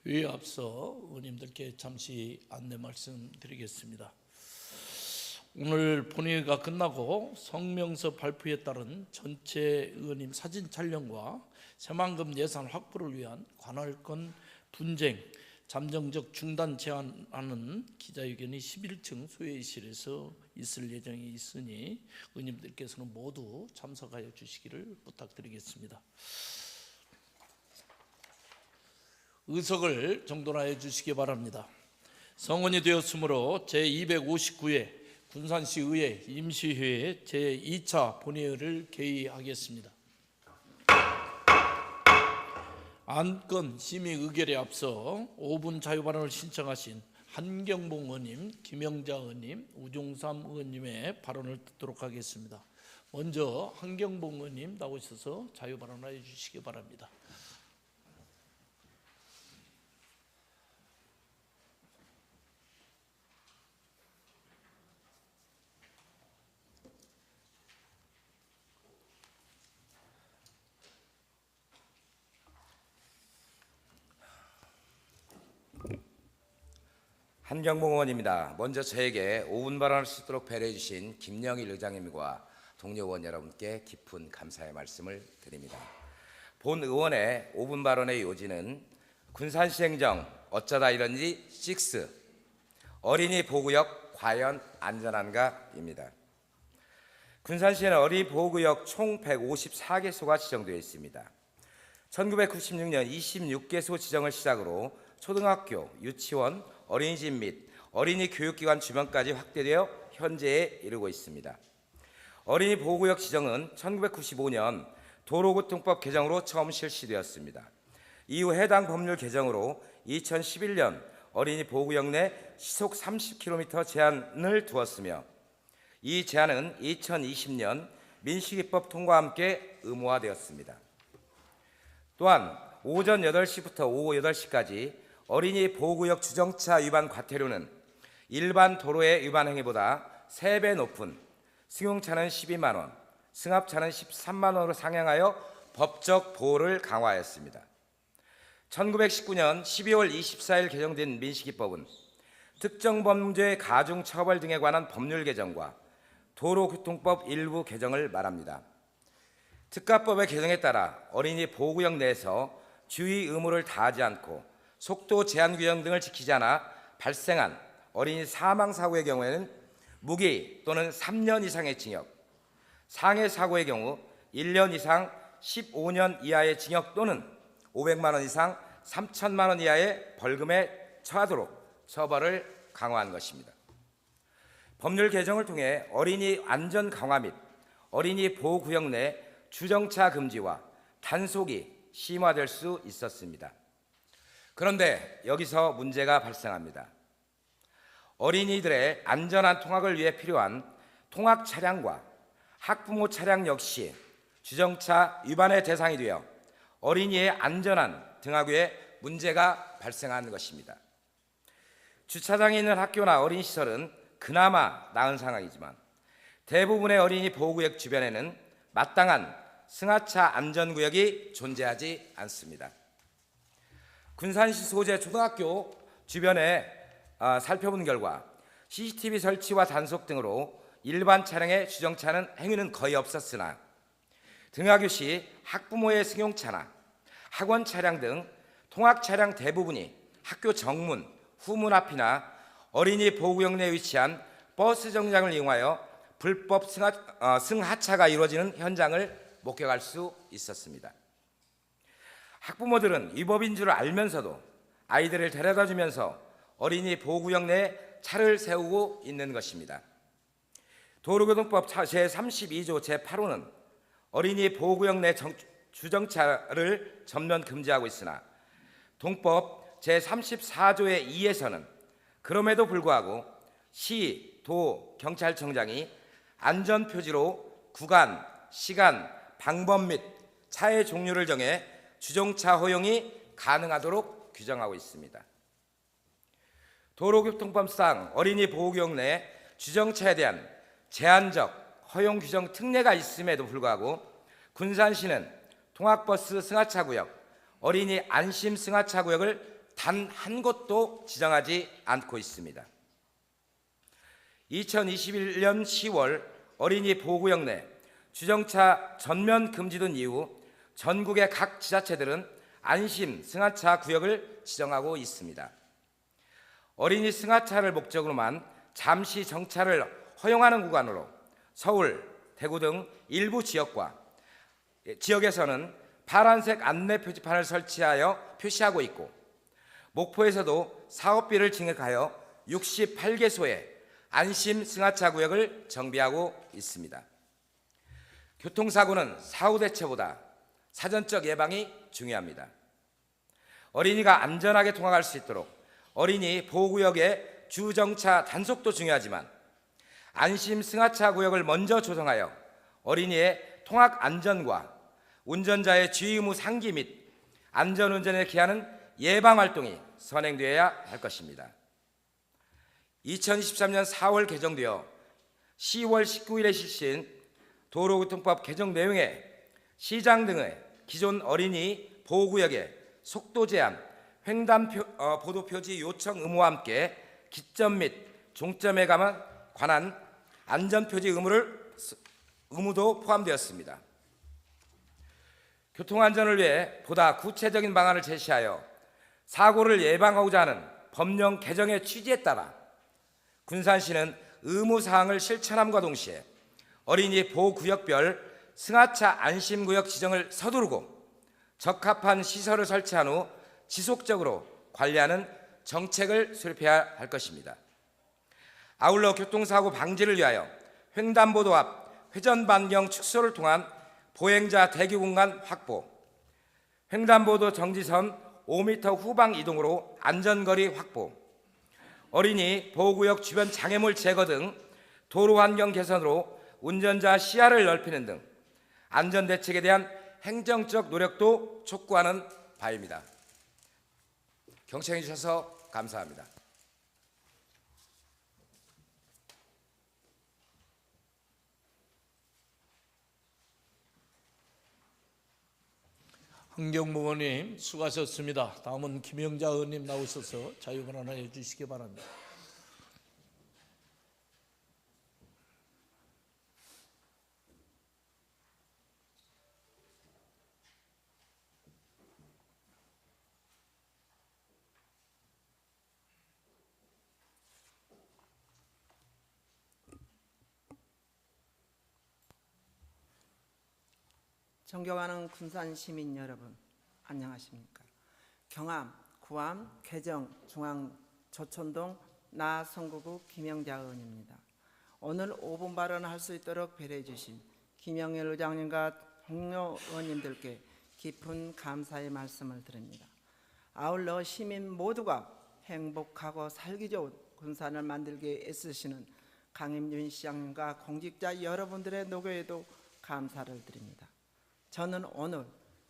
위에 앞서 의원님들께 잠시 안내 말씀드리겠습니다. 오늘 본회의가 끝나고 성명서 발표에 따른 전체 의원님 사진 촬영과 새만금 예산 확보를 위한 관할권 분쟁 잠정적 중단 제안하는 기자회견이 11층 소회의실에서 있을 예정이 있으니 의원님들께서는 모두 참석하여 주시기를 부탁드리겠습니다. 의석을 정돈하여 주시기 바랍니다. 성원이 되었으므로 제259회 군산시의회 임시회의 제2차 본회의를 개의하겠습니다. 안건 심의 의결에 앞서 5분 자유발언을 신청하신 한경봉 의원님, 김영자 의원님, 우종삼 의원님의 발언을 듣도록 하겠습니다. 먼저 한경봉 의원님 나오셔서 자유발언하여 주시기 바랍니다. 한경봉 의원입니다. 먼저 저에게 5분 발언할 수 있도록 배려해 주신 김영일 의장님과 동료 의원 여러분께 깊은 감사의 말씀을 드립니다. 본 의원의 5분 발언의 요지는 군산시 행정 어쩌다 이런 일이 6 어린이 보호구역 과연 안전한가입니다. 군산시에는 어린이 보호구역 총 154개소가 지정되어 있습니다. 1996년 26개소 지정을 시작으로 초등학교, 유치원, 어린이집 및 어린이 교육기관 주변까지 확대되어 현재에 이르고 있습니다. 어린이 보호구역 지정은 1995년 도로교통법 개정으로 처음 실시되었습니다. 이후 해당 법률 개정으로 2011년 어린이 보호구역 내 시속 30km 제한을 두었으며 이 제한은 2020년 민식이법 통과와 함께 의무화되었습니다. 또한 오전 8시부터 오후 8시까지 어린이 보호구역 주정차 위반 과태료는 일반 도로의 위반 행위보다 3배 높은 승용차는 12만 원, 승합차는 13만 원으로 상향하여 법적 보호를 강화하였습니다. 1919년 12월 24일 개정된 민식이법은 특정 범죄 가중 처벌 등에 관한 법률 개정과 도로교통법 일부 개정을 말합니다. 특가법의 개정에 따라 어린이 보호구역 내에서 주의 의무를 다하지 않고 속도 제한 규정 등을 지키지 않아 발생한 어린이 사망 사고의 경우에는 무기 또는 3년 이상의 징역, 상해 사고의 경우 1년 이상 15년 이하의 징역 또는 500만 원 이상 3천만 원 이하의 벌금에 처하도록 처벌을 강화한 것입니다. 법률 개정을 통해 어린이 안전 강화 및 어린이 보호구역 내 주정차 금지와 단속이 심화될 수 있었습니다. 그런데 여기서 문제가 발생합니다. 어린이들의 안전한 통학을 위해 필요한 통학 차량과 학부모 차량 역시 주정차 위반의 대상이 되어 어린이의 안전한 등하교에 문제가 발생한 것입니다. 주차장에 있는 학교나 어린이시설은 그나마 나은 상황이지만 대부분의 어린이 보호구역 주변에는 마땅한 승하차 안전구역이 존재하지 않습니다. 군산시 소재 초등학교 주변에 살펴본 결과 CCTV 설치와 단속 등으로 일반 차량의 주정차는 행위는 거의 없었으나 등하교 시 학부모의 승용차나 학원 차량 등 통학 차량 대부분이 학교 정문, 후문 앞이나 어린이 보호구역 내에 위치한 버스 정류장을 이용하여 불법 승하차가 이루어지는 현장을 목격할 수 있었습니다. 학부모들은 위법인 줄 알면서도 아이들을 데려다 주면서 어린이 보호구역 내에 차를 세우고 있는 것입니다. 도로교통법 제32조 제8호는 어린이 보호구역 내 주정차를 전면 금지하고 있으나 동법 제34조의 2에서는 그럼에도 불구하고 시, 도, 경찰청장이 안전표지로 구간, 시간, 방법 및 차의 종류를 정해 주정차 허용이 가능하도록 규정하고 있습니다. 도로교통법상 어린이 보호구역 내 주정차에 대한 제한적 허용 규정 특례가 있음에도 불구하고 군산시는 통학버스 승하차구역, 어린이 안심 승하차구역을 단 한 곳도 지정하지 않고 있습니다. 2021년 10월 어린이 보호구역 내 주정차 전면 금지된 이후 전국의 각 지자체들은 안심 승하차 구역을 지정하고 있습니다. 어린이 승하차를 목적으로만 잠시 정차를 허용하는 구간으로 서울, 대구 등 일부 지역에서는 파란색 안내 표지판을 설치하여 표시하고 있고, 목포에서도 사업비를 증액하여 68개소의 안심 승하차 구역을 정비하고 있습니다. 교통사고는 사후 대처보다 사전적 예방이 중요합니다. 어린이가 안전하게 통학할 수 있도록 어린이 보호구역의 주정차 단속도 중요하지만 안심 승하차 구역을 먼저 조성하여 어린이의 통학 안전과 운전자의 주의 의무 상기 및 안전운전에 기하는 예방활동이 선행되어야 할 것입니다. 2023년 4월 개정되어 10월 19일에 실시인 도로교통법 개정 내용에 시장 등의 기존 어린이 보호구역의 속도 제한, 횡단 보도표지 요청 의무와 함께 기점 및 종점에 관한 안전표지 의무도 포함되었습니다. 교통안전을 위해 보다 구체적인 방안을 제시하여 사고를 예방하고자 하는 법령 개정의 취지에 따라 군산시는 의무사항을 실천함과 동시에 어린이 보호구역별 승하차 안심구역 지정을 서두르고 적합한 시설을 설치한 후 지속적으로 관리하는 정책을 수립해야 할 것입니다. 아울러 교통사고 방지를 위하여 횡단보도 앞 회전 반경 축소를 통한 보행자 대기 공간 확보, 횡단보도 정지선 5m 후방 이동으로 안전거리 확보, 어린이 보호구역 주변 장애물 제거 등 도로 환경 개선으로 운전자 시야를 넓히는 등 안전대책에 대한 행정적 노력도 촉구하는 바입니다. 경청해 주셔서 감사합니다. 한경봉 의원님 수고하셨습니다. 다음은 김영자 의원님 나오셔서 자유발언해 주시기 바랍니다. 존경하는 군산 시민 여러분, 안녕하십니까? 경암, 구암, 개정, 중앙, 조천동 나성구구 김영자 의원입니다. 오늘 5분 발언할 수 있도록 배려해 주신 김영일 의장님과 동료 의원님들께 깊은 감사의 말씀을 드립니다. 아울러 시민 모두가 행복하고 살기 좋은 군산을 만들기 애쓰시는 강임준 시장님과 공직자 여러분들의 노고에도 감사를 드립니다. 저는 오늘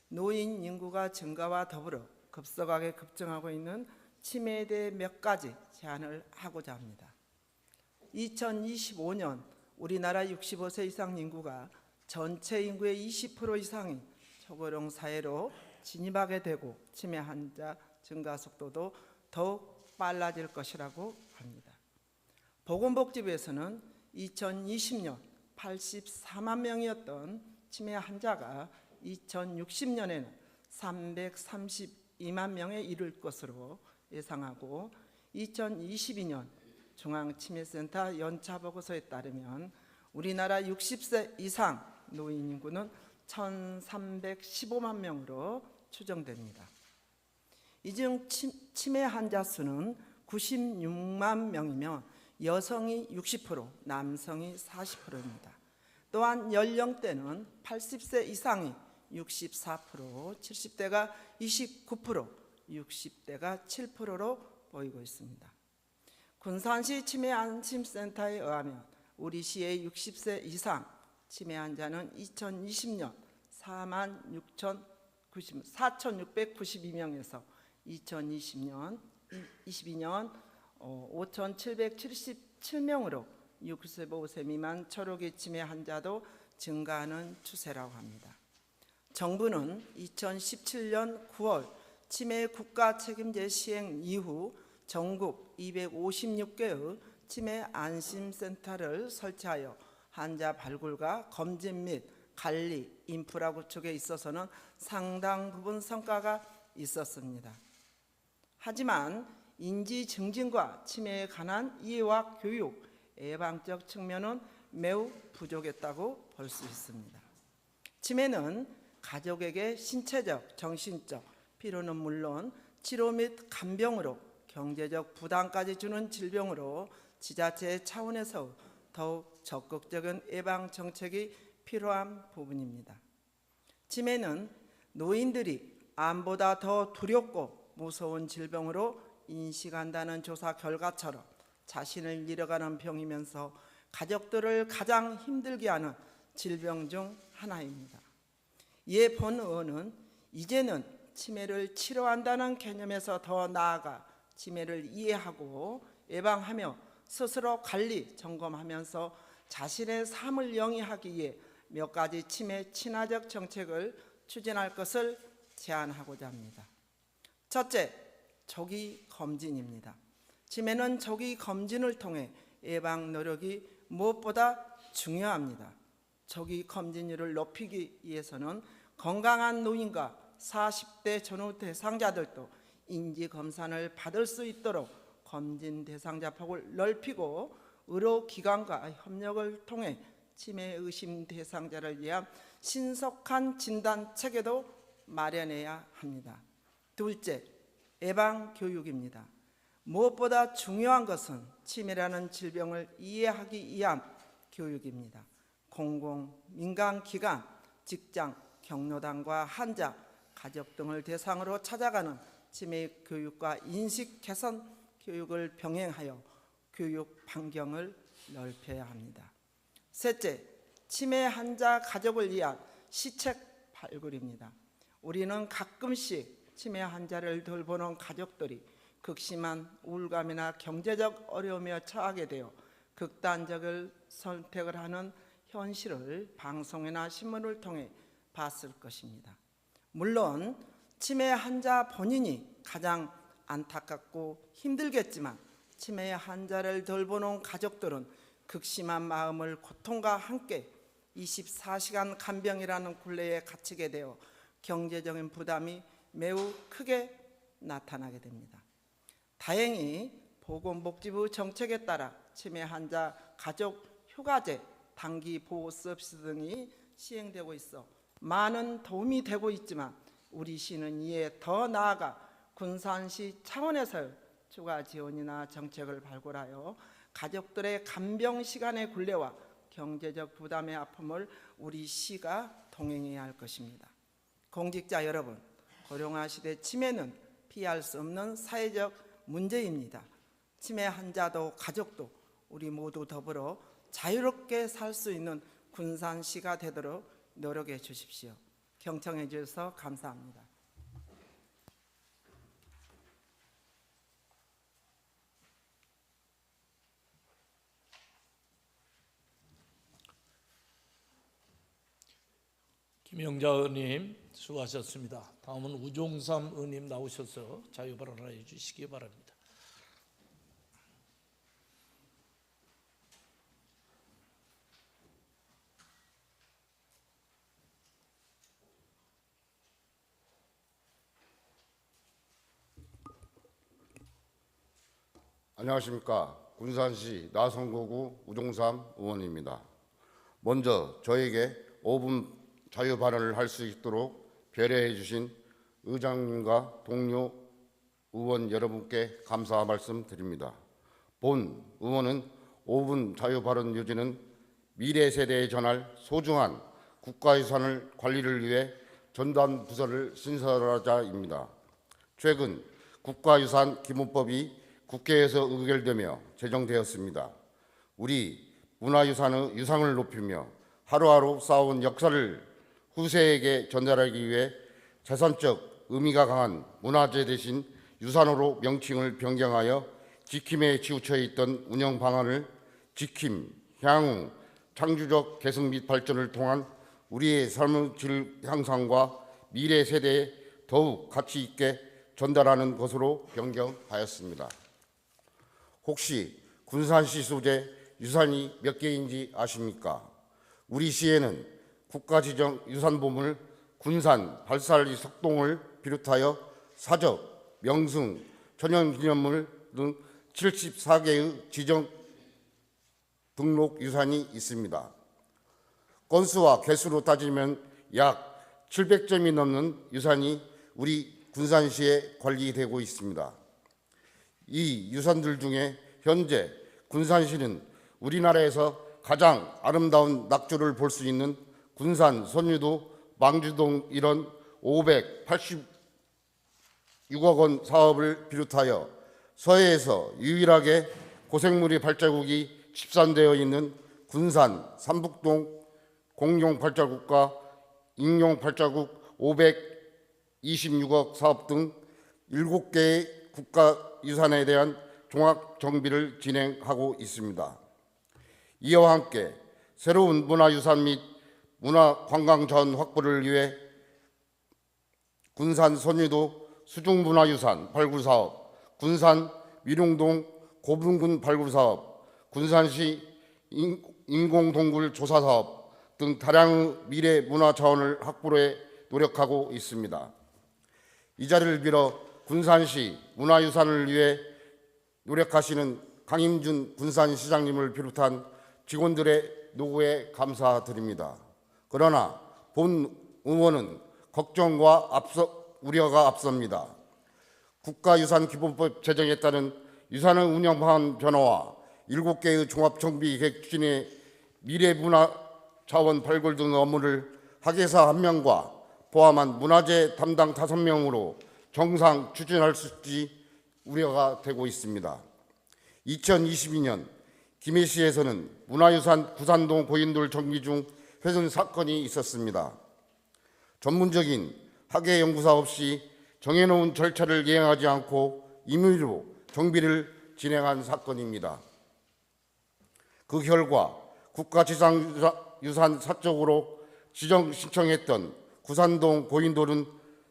노인 인구가 증가와 더불어 급속하게 급증하고 있는 치매에 대해 몇 가지 제안을 하고자 합니다. 2025년 우리나라 65세 이상 인구가 전체 인구의 20% 이상이 초고령 사회로 진입하게 되고 치매 환자 증가 속도도 더욱 빨라질 것이라고 합니다. 보건복지부에서는 2020년 84만 명이었던 치매 환자가 2060년에는 332만 명에 이를 것으로 예상하고 2022년 중앙치매센터 연차보고서에 따르면 우리나라 60세 이상 노인 인구는 1315만 명으로 추정됩니다. 이 중 치매 환자 수는 96만 명이며 여성이 60%, 남성이 40%입니다. 또한 연령대는 80세 이상이 64%, 70대가 29%, 60대가 7%로 보이고 있습니다. 군산시 치매안심센터에 의하면 우리 시의 60세 이상 치매 환자는 2020년 4,692명에서 2022년 5,777명으로 65세 미만 초록이 치매 환자도 증가하는 추세라고 합니다. 정부는 2017년 9월 치매 국가 책임제 시행 이후 전국 256개의 치매 안심센터를 설치하여 환자 발굴과 검진 및 관리, 인프라 구축에 있어서는 상당 부분 성과가 있었습니다. 하지만 인지 증진과 치매에 관한 이해와 교육, 예방적 측면은 매우 부족했다고 볼 수 있습니다. 치매는 가족에게 신체적, 정신적 피로는 물론 치료 및 간병으로 경제적 부담까지 주는 질병으로 지자체 차원에서 더욱 적극적인 예방 정책이 필요한 부분입니다. 치매는 노인들이 암보다 더 두렵고 무서운 질병으로 인식한다는 조사 결과처럼 자신을 잃어가는 병이면서 가족들을 가장 힘들게 하는 질병 중 하나입니다. 이에 본 의원은 이제는 치매를 치료한다는 개념에서 더 나아가 치매를 이해하고 예방하며 스스로 관리, 점검하면서 자신의 삶을 영위하기 위해 몇 가지 치매 친화적 정책을 추진할 것을 제안하고자 합니다. 첫째, 조기 검진입니다. 치매는 조기 검진을 통해 예방 노력이 무엇보다 중요합니다. 조기 검진율을 높이기 위해서는 건강한 노인과 40대 전후 대상자들도 인지검사를 받을 수 있도록 검진 대상자 폭을 넓히고 의료기관과 협력을 통해 치매 의심 대상자를 위한 신속한 진단 체계도 마련해야 합니다. 둘째, 예방 교육입니다. 무엇보다 중요한 것은 치매라는 질병을 이해하기 위한 교육입니다. 공공, 민간기관, 직장, 경로당과 환자, 가족 등을 대상으로 찾아가는 치매 교육과 인식 개선 교육을 병행하여 교육 반경을 넓혀야 합니다. 셋째, 치매 환자 가족을 위한 시책 발굴입니다. 우리는 가끔씩 치매 환자를 돌보는 가족들이 극심한 우울감이나 경제적 어려움에 처하게 되어 극단적인 선택을 하는 현실을 방송이나 신문을 통해 봤을 것입니다. 물론 치매 환자 본인이 가장 안타깝고 힘들겠지만 치매 환자를 돌보는 가족들은 극심한 마음을 고통과 함께 24시간 간병이라는 굴레에 갇히게 되어 경제적인 부담이 매우 크게 나타나게 됩니다. 다행히 보건복지부 정책에 따라 치매 환자 가족 휴가제, 단기 보호 서비스 등이 시행되고 있어 많은 도움이 되고 있지만 우리 시는 이에 더 나아가 군산시 차원에서 추가 지원이나 정책을 발굴하여 가족들의 간병 시간의 굴레와 경제적 부담의 아픔을 우리 시가 동행해야 할 것입니다. 공직자 여러분, 고령화 시대 치매는 피할 수 없는 사회적 문제입니다. 치매 환자도 가족도 우리 모두 더불어 자유롭게 살 수 있는 군산시가 되도록 노력해 주십시오. 경청해 주셔서 감사합니다. 김영자 의원님 수고하셨습니다. 다음은 우종삼 의원님 나오셔서 자유 발언해 주시기 바랍니다. 안녕하십니까. 군산시 나성구구 우종삼 의원입니다. 먼저 저에게 5분 자유 발언을 할 수 있도록 배려해 주신 의장님과 동료 의원 여러분께 감사 말씀드립니다. 본 의원은 5분 자유 발언 유지는 미래 세대에 전할 소중한 국가유산을 관리를 위해 전담 부서를 신설하자입니다. 최근 국가유산 기본법이 국회에서 의결되며 제정되었습니다. 우리 문화유산의 유상을 높이며 하루하루 쌓아온 역사를 후세에게 전달하기 위해 재산적 의미가 강한 문화재 대신 유산으로 명칭을 변경하여 지킴에 치우쳐 있던 운영 방안을 지킴, 향후, 창조적 개선 및 발전을 통한 우리의 삶의 질 향상과 미래 세대에 더욱 가치 있게 전달하는 것으로 변경하였습니다. 혹시 군산시 소재 유산이 몇 개인지 아십니까? 우리 시에는 국가지정 유산보물 군산 발살리 석동을 비롯하여 사적, 명승, 천연기념물 등 74개의 지정 등록 유산이 있습니다. 건수와 개수로 따지면 약 700점이 넘는 유산이 우리 군산시에 관리되고 있습니다. 이 유산들 중에 현재 군산시는 우리나라에서 가장 아름다운 낙조를 볼 수 있는 군산 선유도 망주동 일원 586억 원 사업을 비롯하여 서해에서 유일하게 고생물이 발자국이 집산되어 있는 군산 삼북동 공용 발자국과 인용 발자국 526억 사업 등 7개의 국가유산에 대한 종합 정비를 진행하고 있습니다. 이와 함께 새로운 문화유산 및 문화관광자원 확보를 위해 군산 선유도 수중문화유산 발굴사업, 군산 미룡동 고분군 발굴사업, 군산시 인공동굴 조사사업 등 다량의 미래 문화자원을 확보에 노력하고 있습니다. 이 자리를 빌어 군산시 문화유산을 위해 노력하시는 강임준 군산시장님을 비롯한 직원들의 노고에 감사드립니다. 그러나 본 의원은 걱정과 우려가 앞섭니다. 국가유산기본법 제정에 따른 유산의 운영 방안 변화와 7개의 종합정비 계획 추진의 미래문화자원 발굴 등 업무를 학예사 1명과 포함한 문화재 담당 5명으로 정상 추진할 수 있을지 우려가 되고 있습니다. 2022년 김해시에서는 문화유산 구산동 고인돌 정비 중 훼손 사건이 있었습니다. 전문적인 학예연구사 없이 정해놓은 절차를 이행하지 않고 임의로 정비를 진행한 사건입니다. 그 결과 국가지상유산 사적으로 지정 신청했던 구산동 고인돌은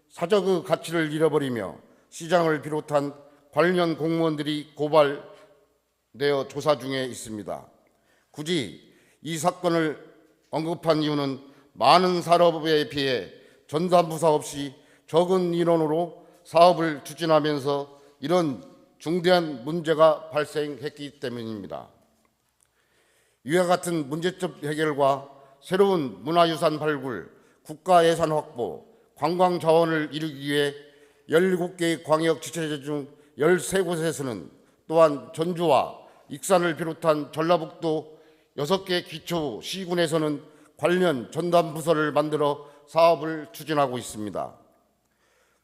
사적의 가치를 잃어버리며 시장을 비롯한 관련 공무원들이 고발되어 조사 중에 있습니다. 굳이 이 사건을 언급한 이유는 많은 산업에 비해 전담부사 없이 적은 인원으로 사업을 추진하면서 이런 중대한 문제가 발생했기 때문입니다. 이와 같은 문제점 해결과 새로운 문화유산 발굴, 국가예산 확보, 관광자원을 이루기 위해 17개의 광역지자체 중 13곳에서는 또한 전주와 익산을 비롯한 전라북도 6개 기초시군에서는 관련 전담부서를 만들어 사업을 추진하고 있습니다.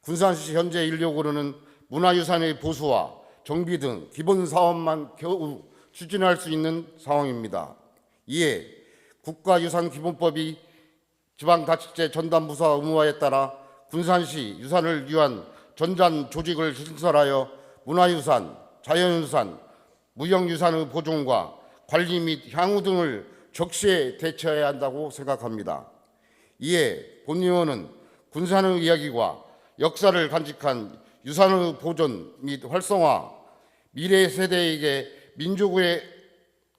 군산시 현재 인력으로는 문화유산의 보수와 정비 등 기본 사업만 겨우 추진할 수 있는 상황입니다. 이에 국가유산기본법이 지방자치제 전담부서 의무화에 따라 군산시 유산을 위한 전담 조직을 신설하여 문화유산, 자연유산, 무형유산의 보존과 관리 및 향후 등을 적시에 대처해야 한다고 생각합니다. 이에 본 의원은 군산의 이야기와 역사를 간직한 유산의 보존 및 활성화, 미래 세대에게 민족의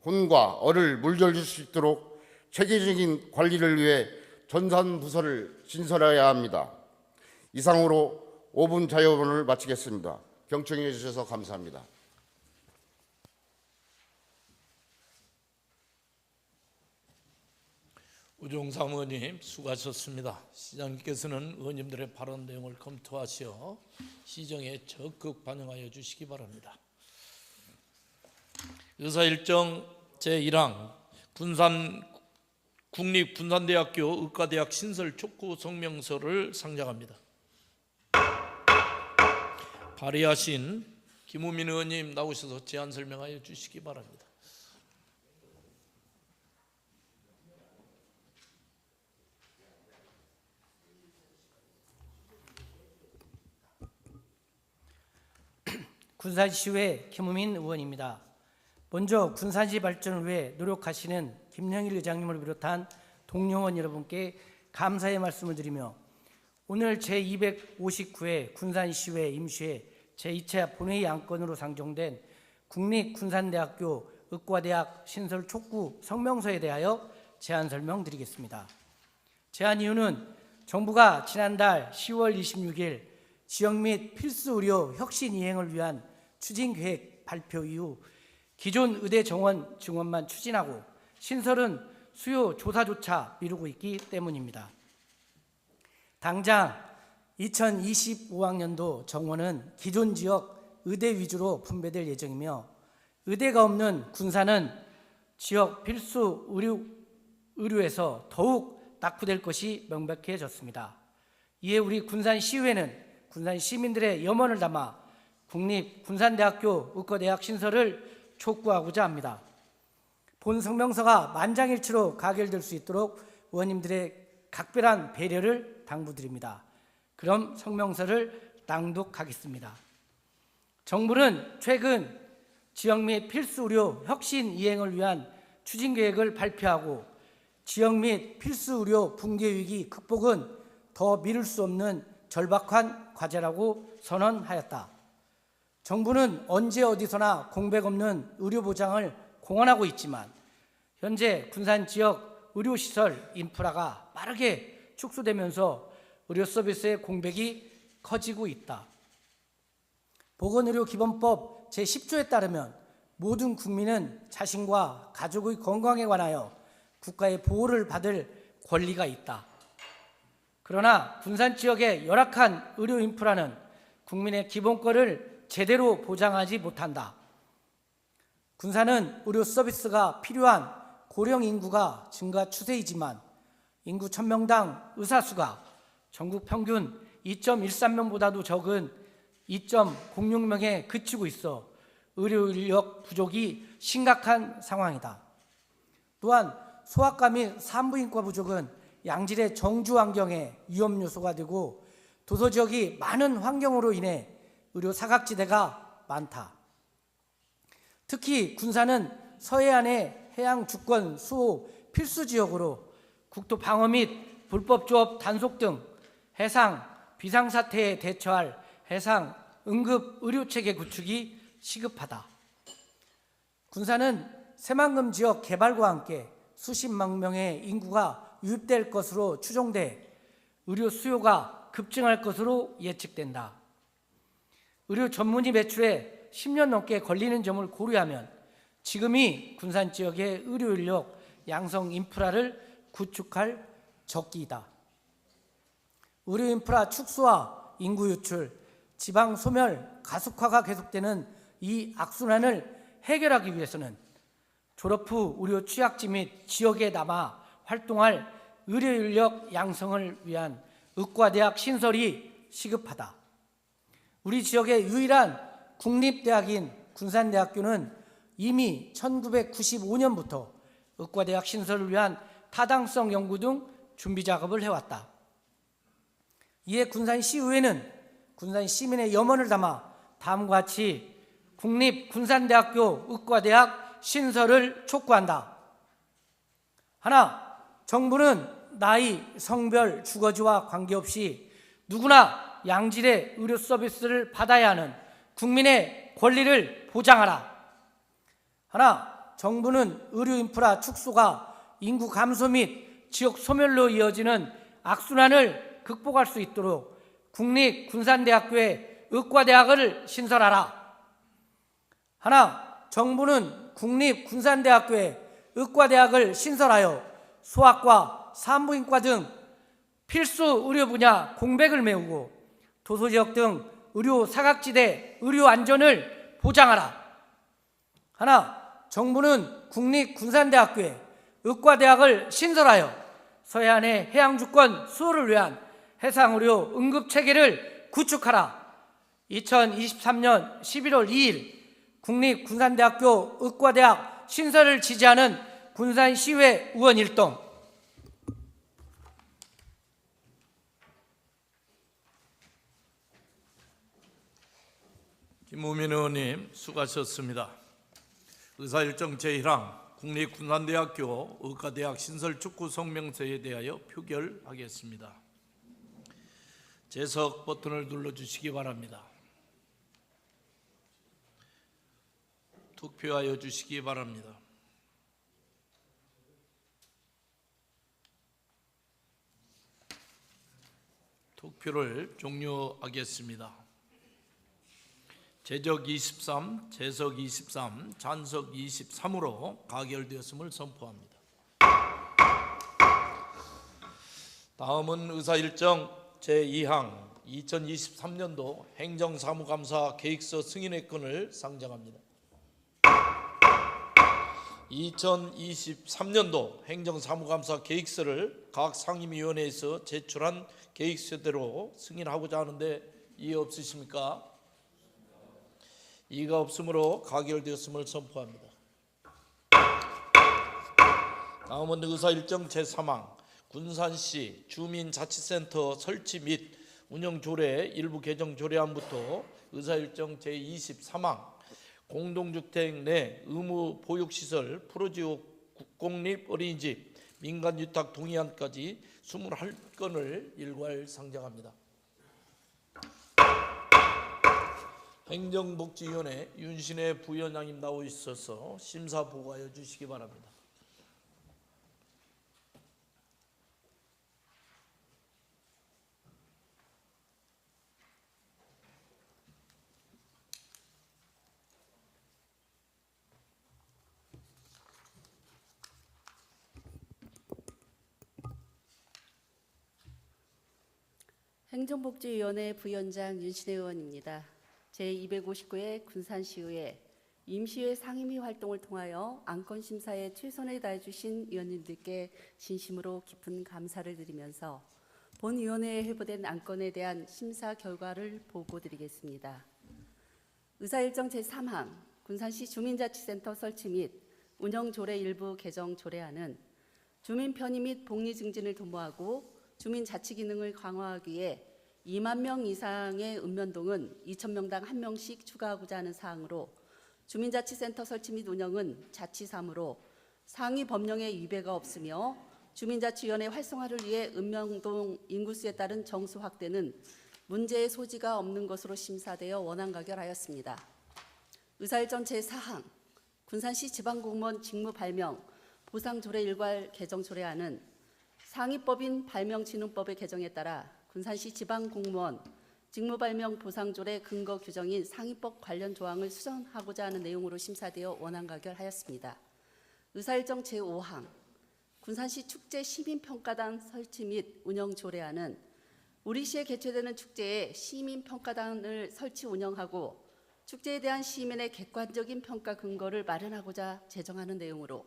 혼과 얼을 물려줄 수 있도록 체계적인 관리를 위해 전담부서를 신설해야 합니다. 이상으로 5분 자유언을 마치겠습니다. 경청해 주셔서 감사합니다. 우종삼 의원님 수고하셨습니다. 시장님께서는 의원님들의 발언 내용을 검토하시어 시정에 적극 반영하여 주시기 바랍니다. 의사일정 제1항 국립군산대학교 의과대학 신설 촉구 성명서를 상정합니다. 발의하신 김우민 의원님 나오셔서 제안 설명하여 주시기 바랍니다. 군산시의회 김우민 의원입니다. 먼저 군산시 발전을 위해 노력하시는 김영일 의장님을 비롯한 동료원 여러분께 감사의 말씀을 드리며 오늘 제259회 군산시의회 임시회 제2차 본회의 안건으로 상정된 국립군산대학교 의과대학 신설 촉구 성명서에 대하여 제안 설명드리겠습니다. 제안 이유는 정부가 지난달 10월 26일 지역 및 필수 의료 혁신 이행을 위한 추진 계획 발표 이후 기존 의대 정원 증원만 추진하고 신설은 수요 조사조차 미루고 있기 때문입니다. 당장 2025학년도 정원은 기존 지역 의대 위주로 분배될 예정이며 의대가 없는 군산은 지역 필수 의료에서 더욱 낙후될 것이 명백해졌습니다. 이에 우리 군산시의회는 군산 시민들의 염원을 담아 국립군산대학교 의과대학 신설을 촉구하고자 합니다. 본 성명서가 만장일치로 가결될 수 있도록 의원님들의 각별한 배려를 당부드립니다. 그럼 성명서를 낭독하겠습니다. 정부는 최근 지역 및 필수 의료 혁신 이행을 위한 추진 계획을 발표하고 지역 및 필수 의료 붕괴 위기 극복은 더 미룰 수 없는 절박한 과제라고 선언하였다. 정부는 언제 어디서나 공백 없는 의료 보장을 공언하고 있지만 현재 군산 지역 의료시설 인프라가 빠르게 축소되면서 의료 서비스의 공백이 커지고 있다. 보건의료기본법 제10조에 따르면 모든 국민은 자신과 가족의 건강에 관하여 국가의 보호를 받을 권리가 있다. 그러나 군산 지역의 열악한 의료 인프라는 국민의 기본권을 제대로 보장하지 못한다. 군산은 의료 서비스가 필요한 고령 인구가 증가 추세이지만 인구 1000명당 의사 수가 전국 평균 2.13명보다도 적은 2.06명에 그치고 있어 의료 인력 부족이 심각한 상황이다. 또한 소아과 및 산부인과 부족은 양질의 정주 환경에 위험 요소가 되고 도서 지역이 많은 환경으로 인해 의료 사각지대가 많다. 특히 군산은 서해안의 해양 주권 수호 필수 지역으로 국토 방어 및 불법 조업 단속 등 해상 비상사태에 대처할 해상 응급 의료체계 구축이 시급하다. 군산은 새만금 지역 개발과 함께 수십만 명의 인구가 유입될 것으로 추정돼 의료 수요가 급증할 것으로 예측된다. 의료 전문의 매출에 10년 넘게 걸리는 점을 고려하면 지금이 군산 지역의 의료 인력 양성 인프라를 구축할 적기이다. 의료 인프라 축소와 인구 유출, 지방 소멸 가속화가 계속되는 이 악순환을 해결하기 위해서는 졸업 후 의료 취약지 및 지역에 남아 활동할 의료 인력 양성을 위한 의과대학 신설이 시급하다. 우리 지역의 유일한 국립대학인 군산대학교는 이미 1995년부터 의과대학 신설을 위한 타당성 연구 등 준비 작업을 해왔다. 이에 군산시의회는 군산 시민의 염원을 담아 다음과 같이 국립군산대학교 의과대학 신설을 촉구한다. 하나, 정부는 나이, 성별, 주거지와 관계없이 누구나 양질의 의료 서비스를 받아야 하는 국민의 권리를 보장하라. 하나, 정부는 의료 인프라 축소가 인구 감소 및 지역 소멸로 이어지는 악순환을 극복할 수 있도록 국립군산대학교에 의과대학을 신설하라. 하나, 정부는 국립군산대학교에 의과대학을 신설하여 소아과, 산부인과 등 필수 의료 분야 공백을 메우고 도서지역 등 의료 사각지대 의료 안전을 보장하라. 하나, 정부는 국립군산대학교에 의과대학을 신설하여 서해안의 해양주권 수호를 위한 해상의료 응급체계를 구축하라. 2023년 11월 2일 국립군산대학교 의과대학 신설을 지지하는 군산시의회 의원 일동. 김우민 의원님 수고하셨습니다. 의사일정 제1항 국립군산대학교 의과대학 신설 촉구 성명서에 대하여 표결하겠습니다. 재석 버튼을 눌러주시기 바랍니다. 투표하여 주시기 바랍니다. 투표를 종료하겠습니다. 제적 23, 재석 23, 잔석 23으로 가결되었음을 선포합니다. 다음은 의사일정 제2항 2023년도 행정사무감사 계획서 승인의 건을 상정합니다. 2023년도 행정사무감사 계획서를 각 상임위원회에서 제출한 계획서대로 승인하고자 하는데 이해 없으십니까? 이의가 없으므로 가결되었음을 선포합니다. 다음은 의사일정 제3항 군산시 주민자치센터 설치 및 운영 조례 일부 개정 조례안부터 의사일정 제23항 공동주택 내 의무 보육시설 프로지오 국공립 어린이집 민간유탁 동의안까지 21건을 일괄 상정합니다. 행정복지위원회 윤신혜 부위원장님 나오 있어서 심사 보고하여 주시기 바랍니다. 행정복지위원회 부위원장 윤신혜 의원입니다. 제259회 군산시의회 임시회 상임위 활동을 통하여 안건심사에 최선을 다해주신 위원님들께 진심으로 깊은 감사를 드리면서 본 위원회에 회부된 안건에 대한 심사 결과를 보고드리겠습니다. 의사일정 제3항 군산시 주민자치센터 설치 및 운영조례 일부 개정 조례안은 주민 편의 및 복리 증진을 도모하고 주민 자치 기능을 강화하기 위해 2만 명 이상의 읍면동은 2,000명당 1명씩 추가하고자 하는 사항으로 주민자치센터 설치 및 운영은 자치사무로 상위 법령에 위배가 없으며 주민자치위원회 활성화를 위해 읍면동 인구수에 따른 정수 확대는 문제의 소지가 없는 것으로 심사되어 원안 가결하였습니다. 의사일정 제4항 군산시 지방공무원 직무 발명 보상조례 일괄 개정 조례안은 상위법인 발명진흥법의 개정에 따라 군산시 지방공무원 직무발명 보상조례 근거 규정인 상위법 관련 조항을 수정하고자 하는 내용으로 심사되어 원안 가결하였습니다. 의사일정 제5항 군산시 축제 시민평가단 설치 및 운영 조례안은 우리시에 개최되는 축제에 시민평가단을 설치 운영하고 축제에 대한 시민의 객관적인 평가 근거를 마련하고자 제정하는 내용으로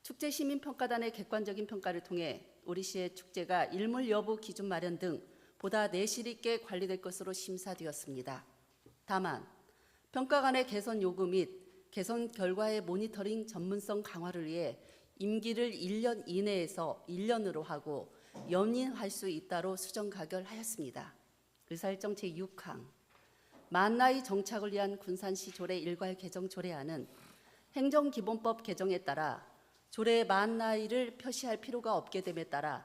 축제 시민평가단의 객관적인 평가를 통해 우리시의 축제가 일몰 여부 기준 마련 등 보다 내실 있게 관리될 것으로 심사되었습니다. 다만 평가관의 개선 요구 및 개선 결과의 모니터링 전문성 강화를 위해 임기를 1년 이내에서 1년으로 하고 연임할 수 있다로 수정 가결하였습니다. 의사일정 제6항 만나이 정착을 위한 군산시 조례 일괄 개정 조례안은 행정기본법 개정에 따라 조례의 만나이를 표시할 필요가 없게 됨에 따라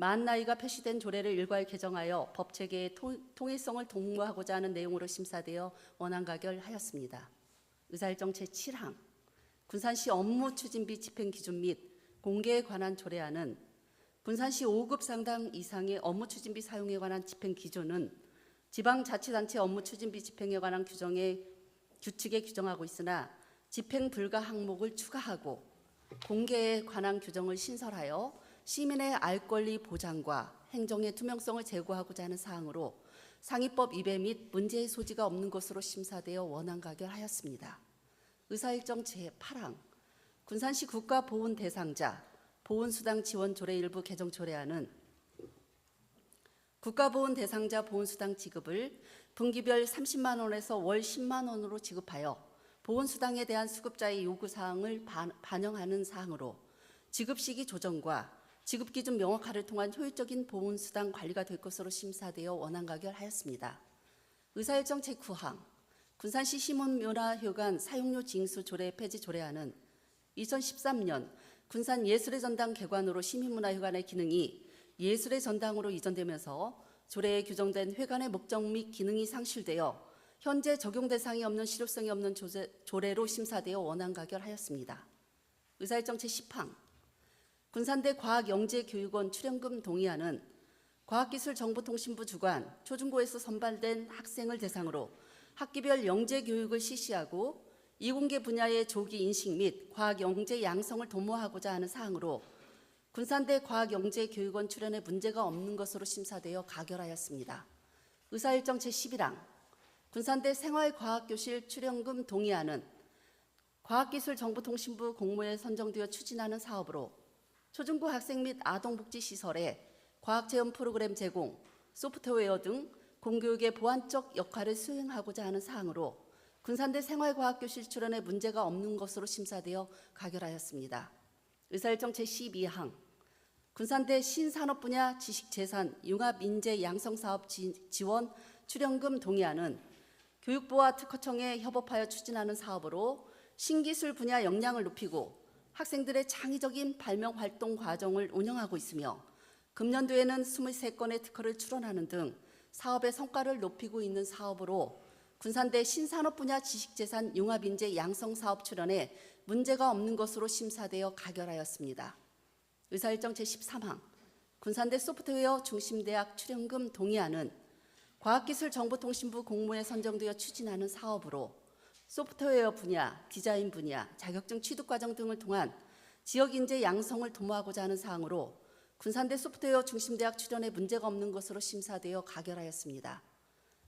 만나이가 표시된 조례를 일괄 개정하여 법체계의 통일성을 도모하고자 하는 내용으로 심사되어 원안 가결하였습니다. 의사일정 제7항 군산시 업무 추진비 집행 기준 및 공개에 관한 조례안은 군산시 5급 상당 이상의 업무 추진비 사용에 관한 집행 기준은 지방자치단체 업무 추진비 집행에 관한 규칙에 규정하고 있으나 집행 불가 항목을 추가하고 공개에 관한 규정을 신설하여 시민의 알 권리 보장과 행정의 투명성을 제고하고자 하는 사항으로 상위법 위배 및 문제의 소지가 없는 것으로 심사되어 원안 가결하였습니다. 의사일정 제8항 군산시 국가보훈 대상자 보훈수당 지원 조례 일부 개정 조례안은 국가보훈 대상자 보훈수당 지급을 분기별 30만 원에서 월 10만 원으로 지급하여 보훈수당에 대한 수급자의 요구사항을 반영하는 사항으로 지급시기 조정과 지급기준 명확화를 통한 효율적인 보훈수당 관리가 될 것으로 심사되어 원안 가결하였습니다. 의사일정 제9항 군산시 시문문화회관 사용료 징수 조례 폐지 조례안은 2013년 군산 예술의 전당 개관으로 시민문화회관의 기능이 예술의 전당으로 이전되면서 조례에 규정된 회관의 목적 및 기능이 상실되어 현재 적용 대상이 없는 실효성이 없는 조례로 심사되어 원안 가결하였습니다. 의사일정 제10항 군산대 과학영재교육원 출연금 동의안은 과학기술정보통신부 주관 초중고에서 선발된 학생을 대상으로 학기별 영재교육을 실시하고 이공계 분야의 조기 인식 및 과학영재 양성을 도모하고자 하는 사항으로 군산대 과학영재교육원 출연에 문제가 없는 것으로 심사되어 가결하였습니다. 의사일정 제11항 군산대 생활과학교실 출연금 동의안은 과학기술정보통신부 공모에 선정되어 추진하는 사업으로 초중고 학생 및 아동복지시설에 과학체험 프로그램 제공, 소프트웨어 등 공교육의 보완적 역할을 수행하고자 하는 사항으로 군산대 생활과학교실 출연에 문제가 없는 것으로 심사되어 가결하였습니다. 의사일정 제12항 군산대 신산업 분야 지식재산 융합인재 양성사업 지원 출연금 동의안은 교육부와 특허청에 협업하여 추진하는 사업으로 신기술 분야 역량을 높이고 학생들의 창의적인 발명 활동 과정을 운영하고 있으며 금년도에는 23건의 특허를 출원하는 등 사업의 성과를 높이고 있는 사업으로 군산대 신산업 분야 지식재산 융합인재 양성사업 출원에 문제가 없는 것으로 심사되어 가결하였습니다. 의사일정 제13항 군산대 소프트웨어 중심대학 출연금 동의안은 과학기술정보통신부 공모에 선정되어 추진하는 사업으로 소프트웨어 분야, 디자인 분야, 자격증 취득과정 등을 통한 지역인재 양성을 도모하고자 하는 사항으로 군산대 소프트웨어 중심대학 출연에 문제가 없는 것으로 심사되어 가결하였습니다.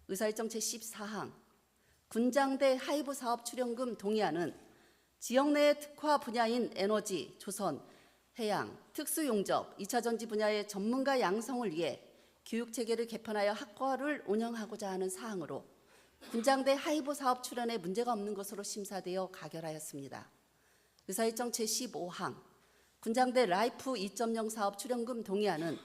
의사일정 제14항 군장대 하이브 사업 출연금 동의안은 지역 내의 특화 분야인 에너지, 조선, 해양, 특수용접, 2차 전지 분야의 전문가 양성을 위해 교육체계를 개편하여 학과를 운영하고자 하는 사항으로 군장대 하이브 사업 출연에 문제가 없는 것으로 심사되어 가결하였습니다. 의사일정 제15항 군장대 라이프 2.0 사업 출연금 동의안은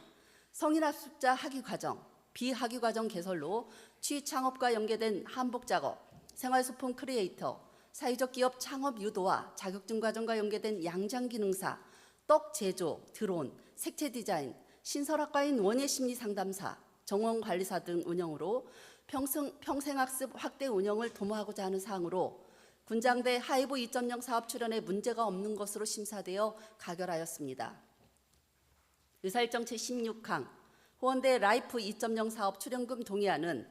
성인학습자 학위과정, 비학위과정 개설로 취창업과 연계된 한복작업, 생활소품 크리에이터, 사회적 기업 창업 유도와 자격증 과정과 연계된 양장기능사, 떡 제조, 드론, 색채 디자인, 신설학과인 원예심리 상담사, 정원관리사 등 운영으로 평생학습 확대 운영을 도모하고자 하는 사항으로 군장대 하이브 2.0 사업 출연에 문제가 없는 것으로 심사되어 가결하였습니다. 의사일정 제16항 호원대 라이프 2.0 사업 출연금 동의안은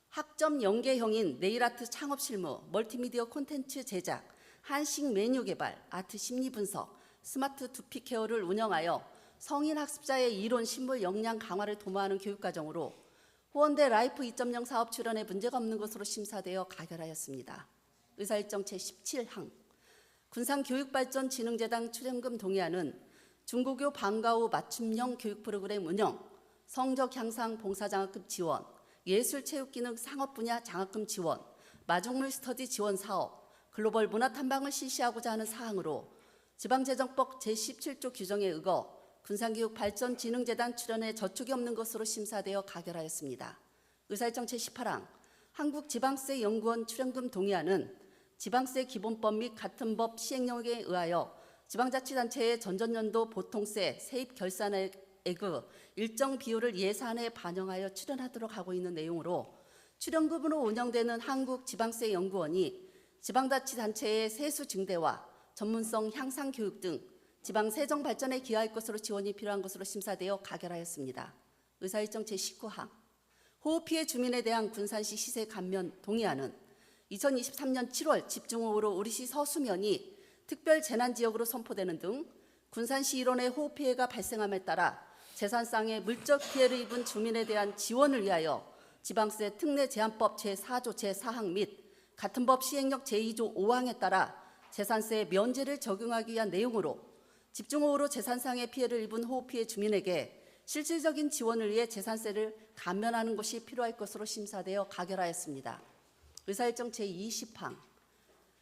학점 연계형인 네일아트 창업 실무, 멀티미디어 콘텐츠 제작, 한식 메뉴 개발, 아트 심리 분석, 스마트 두피 케어를 운영하여 성인 학습자의 이론 실무 역량 강화를 도모하는 교육과정으로 호원대 라이프 2.0 사업 출연에 문제가 없는 것으로 심사되어 가결하였습니다. 의사일정 제17항 군산교육발전진흥재단 출연금 동의안은 중고교 방과 후 맞춤형 교육 프로그램 운영, 성적 향상 봉사장학금 지원, 예술체육기능 상업 분야 장학금 지원, 마중물 스터디 지원 사업, 글로벌 문화 탐방을 실시하고자 하는 사항으로 지방재정법 제17조 규정에 의거 군산교육발전진흥재단 출연에 저촉이 없는 것으로 심사되어 가결하였습니다. 의사일정 제18항 한국지방세연구원 출연금 동의안은 지방세 기본법 및 같은 법 시행령에 의하여 지방자치단체의 전전년도 보통세 세입 결산액의 일정 비율을 예산에 반영하여 출연하도록 하고 있는 내용으로 출연금으로 운영되는 한국지방세연구원이 지방자치단체의 세수 증대와 전문성 향상 교육 등 지방 세정 발전에 기여할 것으로 지원이 필요한 것으로 심사되어 가결하였습니다. 의사일정 제19항 호우 피해 주민에 대한 군산시 시세 감면 동의안은 2023년 7월 집중호우로 우리시 서수면이 특별 재난지역으로 선포되는 등 군산시 일원의 호우 피해가 발생함에 따라 재산상의 물적 피해를 입은 주민에 대한 지원을 위하여 지방세 특례 제한법 제4조 제4항 및 같은 법 시행령 제2조 5항에 따라 재산세 면제를 적용하기 위한 내용으로 집중호우로 재산상의 피해를 입은 호우 피해 주민에게 실질적인 지원을 위해 재산세를 감면하는 것이 필요할 것으로 심사되어 가결하였습니다. 의사일정 제20항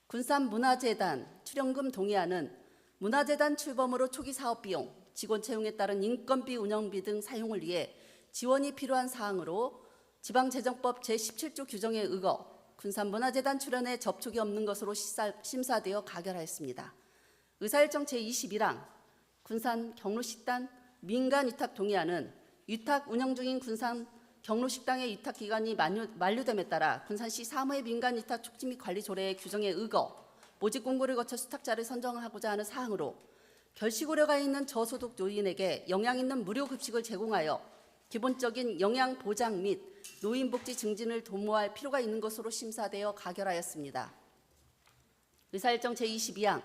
군산문화재단 출연금 동의안은 문화재단 출범으로 초기 사업비용, 직원 채용에 따른 인건비 운영비 등 사용을 위해 지원이 필요한 사항으로 지방재정법 제17조 규정에 의거 군산문화재단 출연에 접촉이 없는 것으로 심사되어 가결하였습니다. 의사일정 제21항 군산 경로식단 민간위탁 동의안은 위탁 운영 중인 군산 경로식당의 위탁 기간이 만료됨에 따라 군산시 사무의 민간 위탁 촉진 및 관리 조례의 규정에 의거 모집 공고를 거쳐 수탁자를 선정하고자 하는 사항으로 결식 우려가 있는 저소득 노인에게 영양 있는 무료 급식을 제공하여 기본적인 영양 보장 및 노인 복지 증진을 도모할 필요가 있는 것으로 심사되어 가결하였습니다. 의사일정 제22항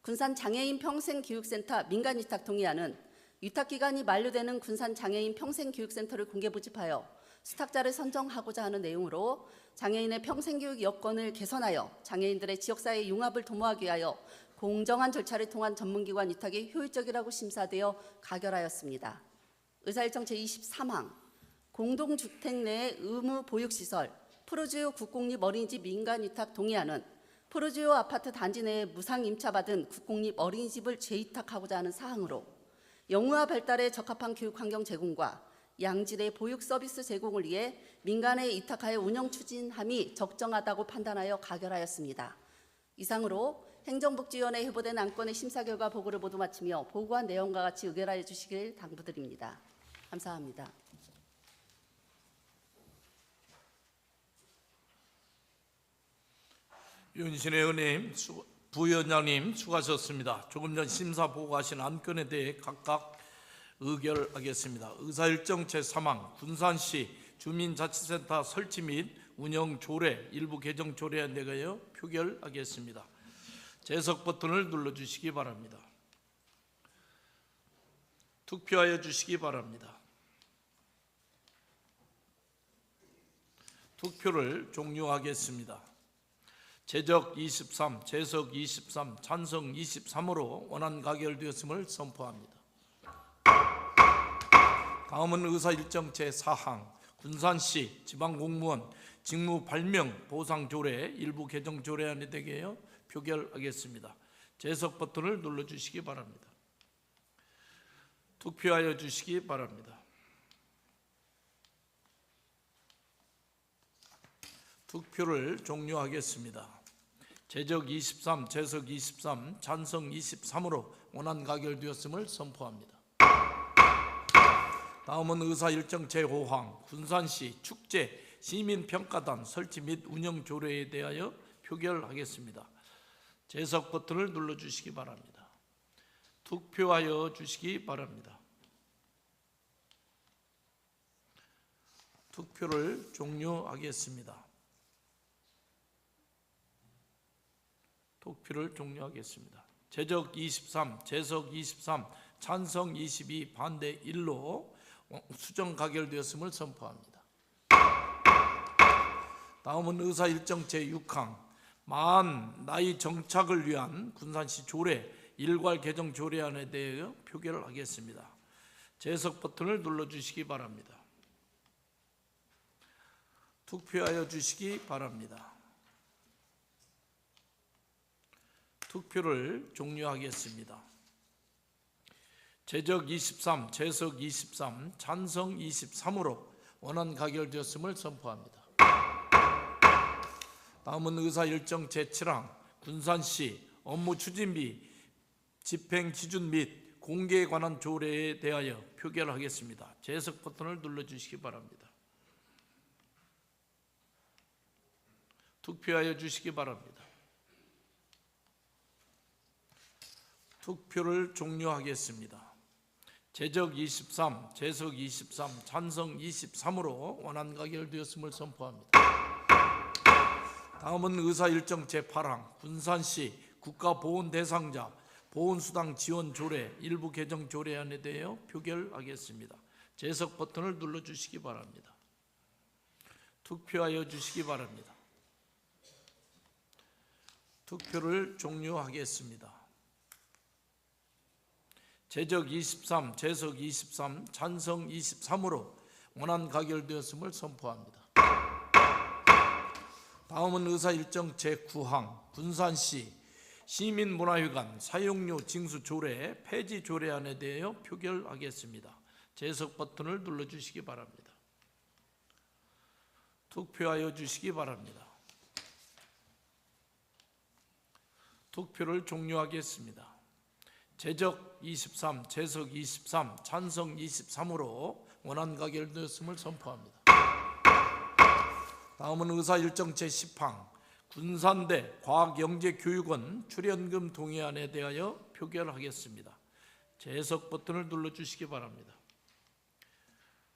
군산 장애인 평생교육센터 민간 위탁 동의안은 위탁 기간이 만료되는 군산 장애인 평생교육센터를 공개 모집하여 수탁자를 선정하고자 하는 내용으로 장애인의 평생교육 여건을 개선하여 장애인들의 지역사회 융합을 도모하기 위하여 공정한 절차를 통한 전문기관 위탁이 효율적이라고 심사되어 가결하였습니다. 의사일정 제23항 공동주택 내 의무 보육시설 프로지오 국공립 어린이집 민간 위탁 동의안은 프로지오 아파트 단지 내에 무상 임차받은 국공립 어린이집을 재위탁하고자 하는 사항으로 영유아 발달에 적합한 교육환경 제공과 양질의 보육 서비스 제공을 위해 민간에 위탁하여 운영 추진함이 적정하다고 판단하여 가결하였습니다. 이상으로 행정복지위원회에 회부된 안건의 심사 결과 보고를 모두 마치며 보고한 내용과 같이 의결하여 주시길 당부드립니다. 감사합니다. 윤신혜 의원님, 부위원장님 수고하셨습니다. 조금 전 심사 보고하신 안건에 대해 각각 의결하겠습니다. 의사일정 제3항 군산시 주민자치센터 설치 및 운영 조례 일부 개정 조례안에 대하여 표결하겠습니다. 재석 버튼을 눌러주시기 바랍니다. 투표하여 주시기 바랍니다. 투표를 종료하겠습니다. 제적 23, 재석 23, 찬성 23으로 원안 가결되었음을 선포합니다. 다음은 의사일정 제4항 군산시 지방공무원 직무 발명 보상 조례 일부 개정 조례안에 대하여 표결하겠습니다. 재석 버튼을 눌러주시기 바랍니다. 투표하여 주시기 바랍니다. 투표를 종료하겠습니다. 제적 23, 재석 23, 찬성 23으로 원안 가결되었음을 선포합니다. 다음은 의사일정 제5항 군산시 축제 시민평가단 설치 및 운영 조례에 대하여 표결하겠습니다. 재석 버튼을 눌러주시기 바랍니다. 투표하여 주시기 바랍니다. 투표를 종료하겠습니다. 투표를 종료하겠습니다. 제적 23, 재석 23, 찬성 22, 반대 1로 수정 가결되었음을 선포합니다. 다음은 의사일정 제6항 만 나이 정착을 위한 군산시 조례 일괄 개정 조례안에 대하여 표결을 하겠습니다. 재석 버튼을 눌러주시기 바랍니다. 투표하여 주시기 바랍니다. 투표를 종료하겠습니다. 제적 23, 재석 23, 찬성 23으로 원안 가결되었음을 선포합니다. 다음은 의사일정 제7항 군산시 업무 추진비 집행 기준 및 공개에 관한 조례에 대하여 표결하겠습니다. 재석 버튼을 눌러주시기 바랍니다. 투표하여 주시기 바랍니다. 투표를 종료하겠습니다. 제적 23, 재석 23, 찬성 23으로 원안 가결되었음을 선포합니다. 다음은 의사일정 제8항 군산시 국가보훈 대상자 보훈수당 지원 조례 일부 개정 조례안에 대하여 표결하겠습니다. 재석 버튼을 눌러주시기 바랍니다. 투표하여 주시기 바랍니다. 투표를 종료하겠습니다. 제적 23, 재석 23, 찬성 23으로 원안 가결되었음을 선포합니다. 다음은 의사일정 제9항 군산시 시민문화회관 사용료 징수 조례 폐지 조례안에 대하여 표결하겠습니다. 재석 버튼을 눌러주시기 바랍니다. 투표하여 주시기 바랍니다. 투표를 종료하겠습니다. 제적 23, 재석 23, 찬성 23으로 원안 가결되었음을 선포합니다. 다음은 의사 일정 제10항 군산대 과학영재교육원 출연금 동의안에 대하여 표결하겠습니다. 재석 버튼을 눌러주시기 바랍니다.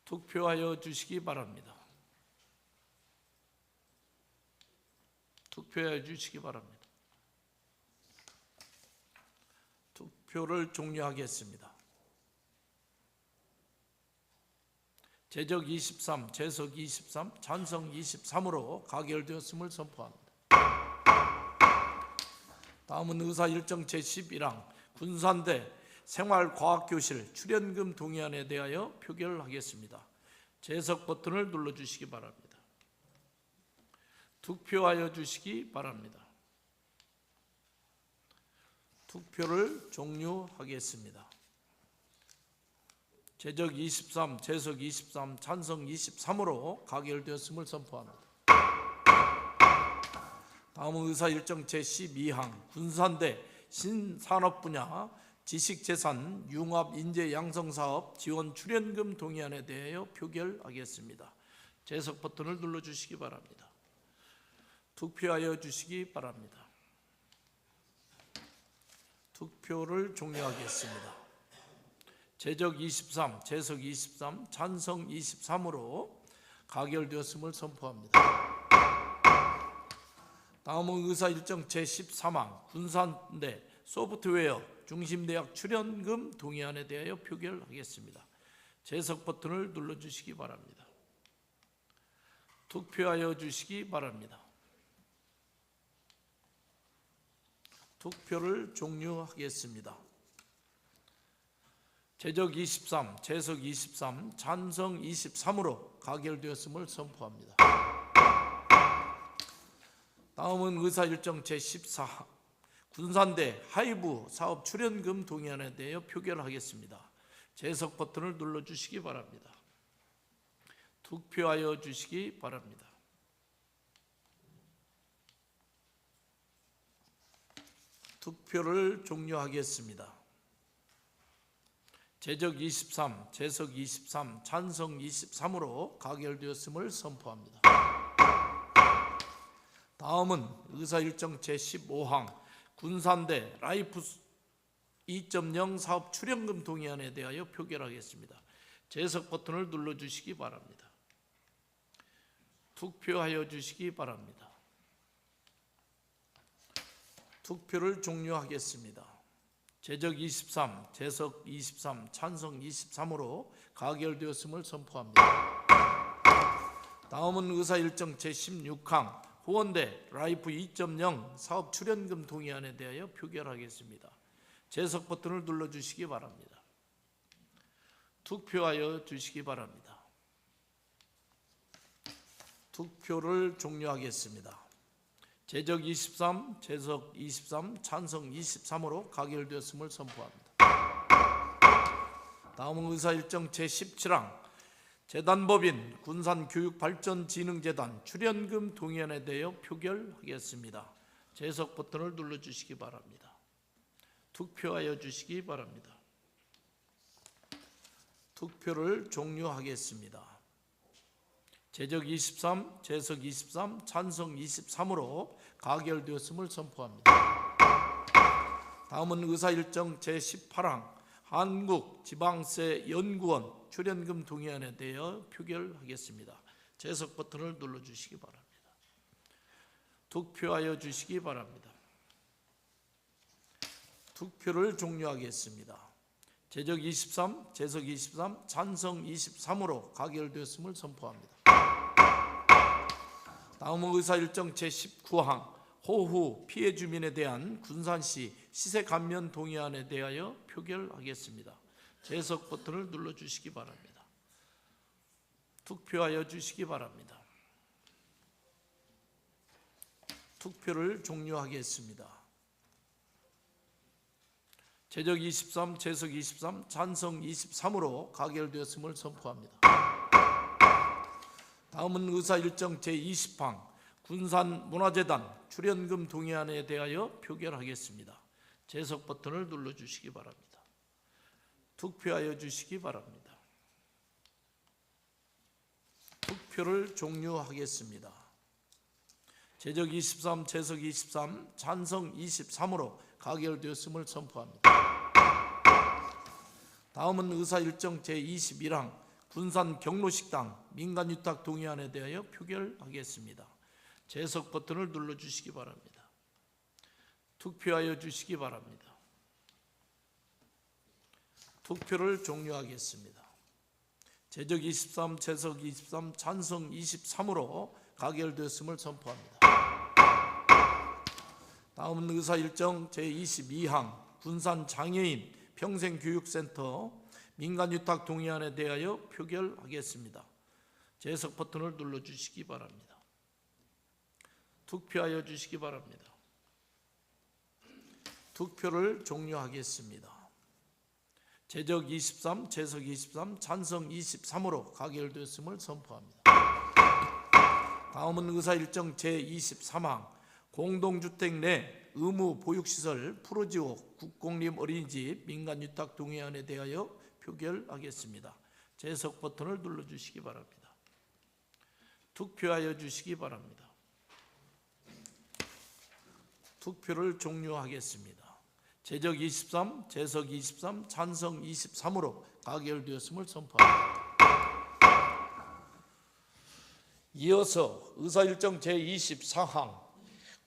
투표하여 주시기 바랍니다. 투표해 주시기 바랍니다. 투표를 종료하겠습니다. 제적 23, 재석 23, 찬성 23으로 가결되었음을 선포합니다. 다음은 의사 일정 제11항 군산대 생활과학교실 출연금 동의안에 대하여 표결하겠습니다. 재석 버튼을 눌러주시기 바랍니다. 투표하여 주시기 바랍니다. 투표를 종료하겠습니다. 제적 23, 재석 23, 찬성 23으로 가결되었음을 선포합니다. 다음은 의사 일정 제12항 군산대 신산업 분야 지식재산 융합 인재 양성사업 지원 출연금 동의안에 대하여 표결하겠습니다. 재석 버튼을 눌러주시기 바랍니다. 투표하여 주시기 바랍니다. 투표를 종료하겠습니다. 제적 23, 재석 23, 찬성 23으로 가결되었음을 선포합니다. 다음은 의사 일정 제13항 군산대 소프트웨어 중심대학 출연금 동의안에 대하여 표결하겠습니다. 재석 버튼을 눌러주시기 바랍니다. 투표하여 주시기 바랍니다. 투표를 종료하겠습니다. 제적 23, 재석 23, 찬성 23으로 가결되었음을 선포합니다. 다음은 의사 일정 제14항 군산대 하이브 사업 출연금 동의안에 대하여 표결하겠습니다. 재석 버튼을 눌러주시기 바랍니다. 투표하여 주시기 바랍니다. 투표를 종료하겠습니다. 제적 23, 재석 23, 찬성 23으로 가결되었음을 선포합니다. 다음은 의사 일정 제15항 군산대 라이프 2.0 사업 출연금 동의안에 대하여 표결하겠습니다. 재석 버튼을 눌러주시기 바랍니다. 투표하여 주시기 바랍니다. 투표를 종료하겠습니다. 제적 23, 재석 23, 찬성 23으로 가결되었음을 선포합니다. 다음은 의사 일정 제16항 후원대 라이프 2.0 사업 출연금 동의안에 대하여 표결하겠습니다. 재석 버튼을 눌러주시기 바랍니다. 투표하여 주시기 바랍니다. 투표를 종료하겠습니다. 제적 23, 재석 23, 찬성 23으로 가결되었음을 선포합니다. 다음은 의사 일정 제17항 재단법인 군산교육발전진흥재단 출연금 동의안에 대하여 표결하겠습니다. 재석 버튼을 눌러주시기 바랍니다. 투표하여 주시기 바랍니다. 투표를 종료하겠습니다. 제적 23, 재석 23, 찬성 23으로 가결되었음을 선포합니다. 다음은 의사 일정 제18항 한국지방세연구원 출연금 동의안에 대하여 표결하겠습니다. 재석 버튼을 눌러주시기 바랍니다. 투표하여 주시기 바랍니다. 투표를 종료하겠습니다. 제적 23, 재석 23, 찬성 23으로 가결되었음을 선포합니다. 다음은 의사 일정 제19항 호우 피해 주민에 대한 군산시 시세 감면 동의안에 대하여 표결하겠습니다. 재석 버튼을 눌러주시기 바랍니다. 투표하여 주시기 바랍니다. 투표를 종료하겠습니다. 제적 23, 재석 23, 찬성 23으로 가결되었음을 선포합니다. 다음은 의사 일정 제20항 군산문화재단 출연금 동의안에 대하여 표결하겠습니다. 재석 버튼을 눌러주시기 바랍니다. 투표하여 주시기 바랍니다. 투표를 종료하겠습니다. 제적 23, 재석 23, 찬성 23으로 가결되었음을 선포합니다. 다음은 의사일정 제21항 군산 경로식당 민간유탁 동의안에 대하여 표결하겠습니다. 재석 버튼을 눌러주시기 바랍니다. 투표하여 주시기 바랍니다. 투표를 종료하겠습니다. 제적 23, 재석 23, 찬성 23으로 가결되었음을 선포합니다. 다음은 의사일정 제22항 군산 장애인 평생교육센터 민간유탁 동의안에 대하여 표결하겠습니다. 재석 버튼을 눌러주시기 바랍니다. 투표하여 주시기 바랍니다. 투표를 종료하겠습니다. 제적 23, 재석 23, 찬성 23으로 가결되었음을 선포합니다. 다음은 의사일정 제23항 공동주택 내 의무 보육시설 푸르지오 국공립 어린이집 민간유탁 동의안에 대하여 표결하겠습니다. 재석 버튼을 눌러주시기 바랍니다. 투표하여 주시기 바랍니다. 투표를 종료하겠습니다. 제적 23, 재석 23, 찬성 23으로 가결되었음을 선포합니다. 이어서 의사일정 제24항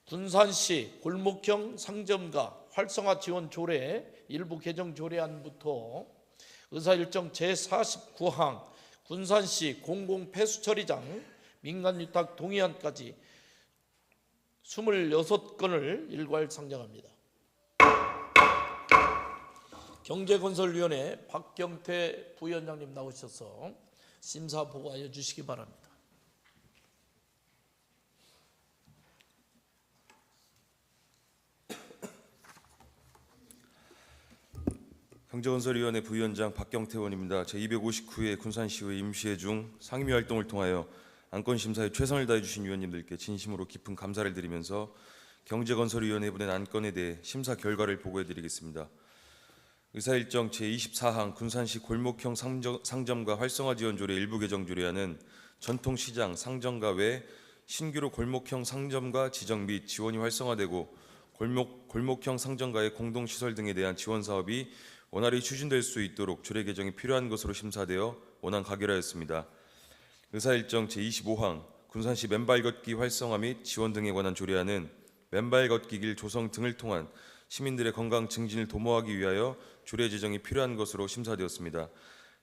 군산시 골목형 상점가 활성화 지원 조례 일부 개정 조례안부터 의사일정 제49항 군산시 공공폐수처리장 민간유탁 동의안까지 26건을 일괄 상정합니다. 경제건설위원회 박경태 부위원장님 나오셔서 심사 보고하여 주시기 바랍니다. 경제건설위원회 부위원장 박경태 의원입니다. 제259회 군산시의회 임시회 중 상임위 활동을 통하여 안건심사에 최선을 다해 주신 위원님들께 진심으로 깊은 감사를 드리면서 경제건설위원회에 보낸 안건에 대해 심사 결과를 보고해 드리겠습니다. 의사일정 제24항 군산시 골목형 상점가 활성화 지원 조례 일부 개정 조례안은 전통시장 상점가 외 신규로 골목형 상점가 지정 및 지원이 활성화되고 골목형 상점가의 공동시설 등에 대한 지원 사업이 원활히 추진될 수 있도록 조례 개정이 필요한 것으로 심사되어 원안 가결하였습니다. 의사일정 제25항 군산시 맨발 걷기 활성화 및 지원 등에 관한 조례안은 맨발 걷기 길 조성 등을 통한 시민들의 건강 증진을 도모하기 위하여 조례 제정이 필요한 것으로 심사되었습니다.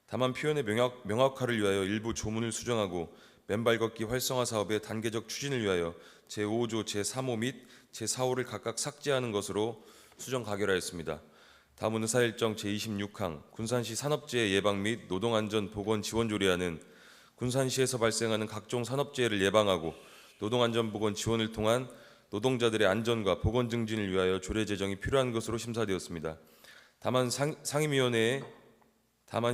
다만 표현의 명확화를 위하여 일부 조문을 수정하고 맨발 걷기 활성화 사업의 단계적 추진을 위하여 제5조 제3호 및 제4호를 각각 삭제하는 것으로 수정 가결하였습니다. 다음은 의사일정 제26항 군산시 산업재해 예방 및 노동안전보건 지원 조례안은 군산시에서 발생하는 각종 산업재해를 예방하고 노동안전보건 지원을 통한 노동자들의 안전과 보건 증진을 위하여 조례 제정이 필요한 것으로 심사되었습니다. 다만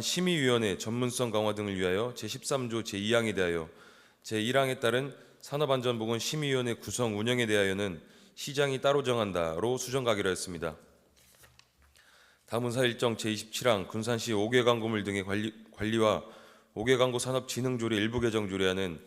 심의위원회 전문성 강화 등을 위하여 제13조 제2항에 대하여 제1항에 따른 산업안전보건 심의위원회 구성 운영에 대하여는 시장이 따로 정한다로 수정 가결하였습니다. 다음 의사일정 제27항 군산시 5개 광고물 등의 관리와 5개 광고 산업진흥조례 일부 개정 조례안은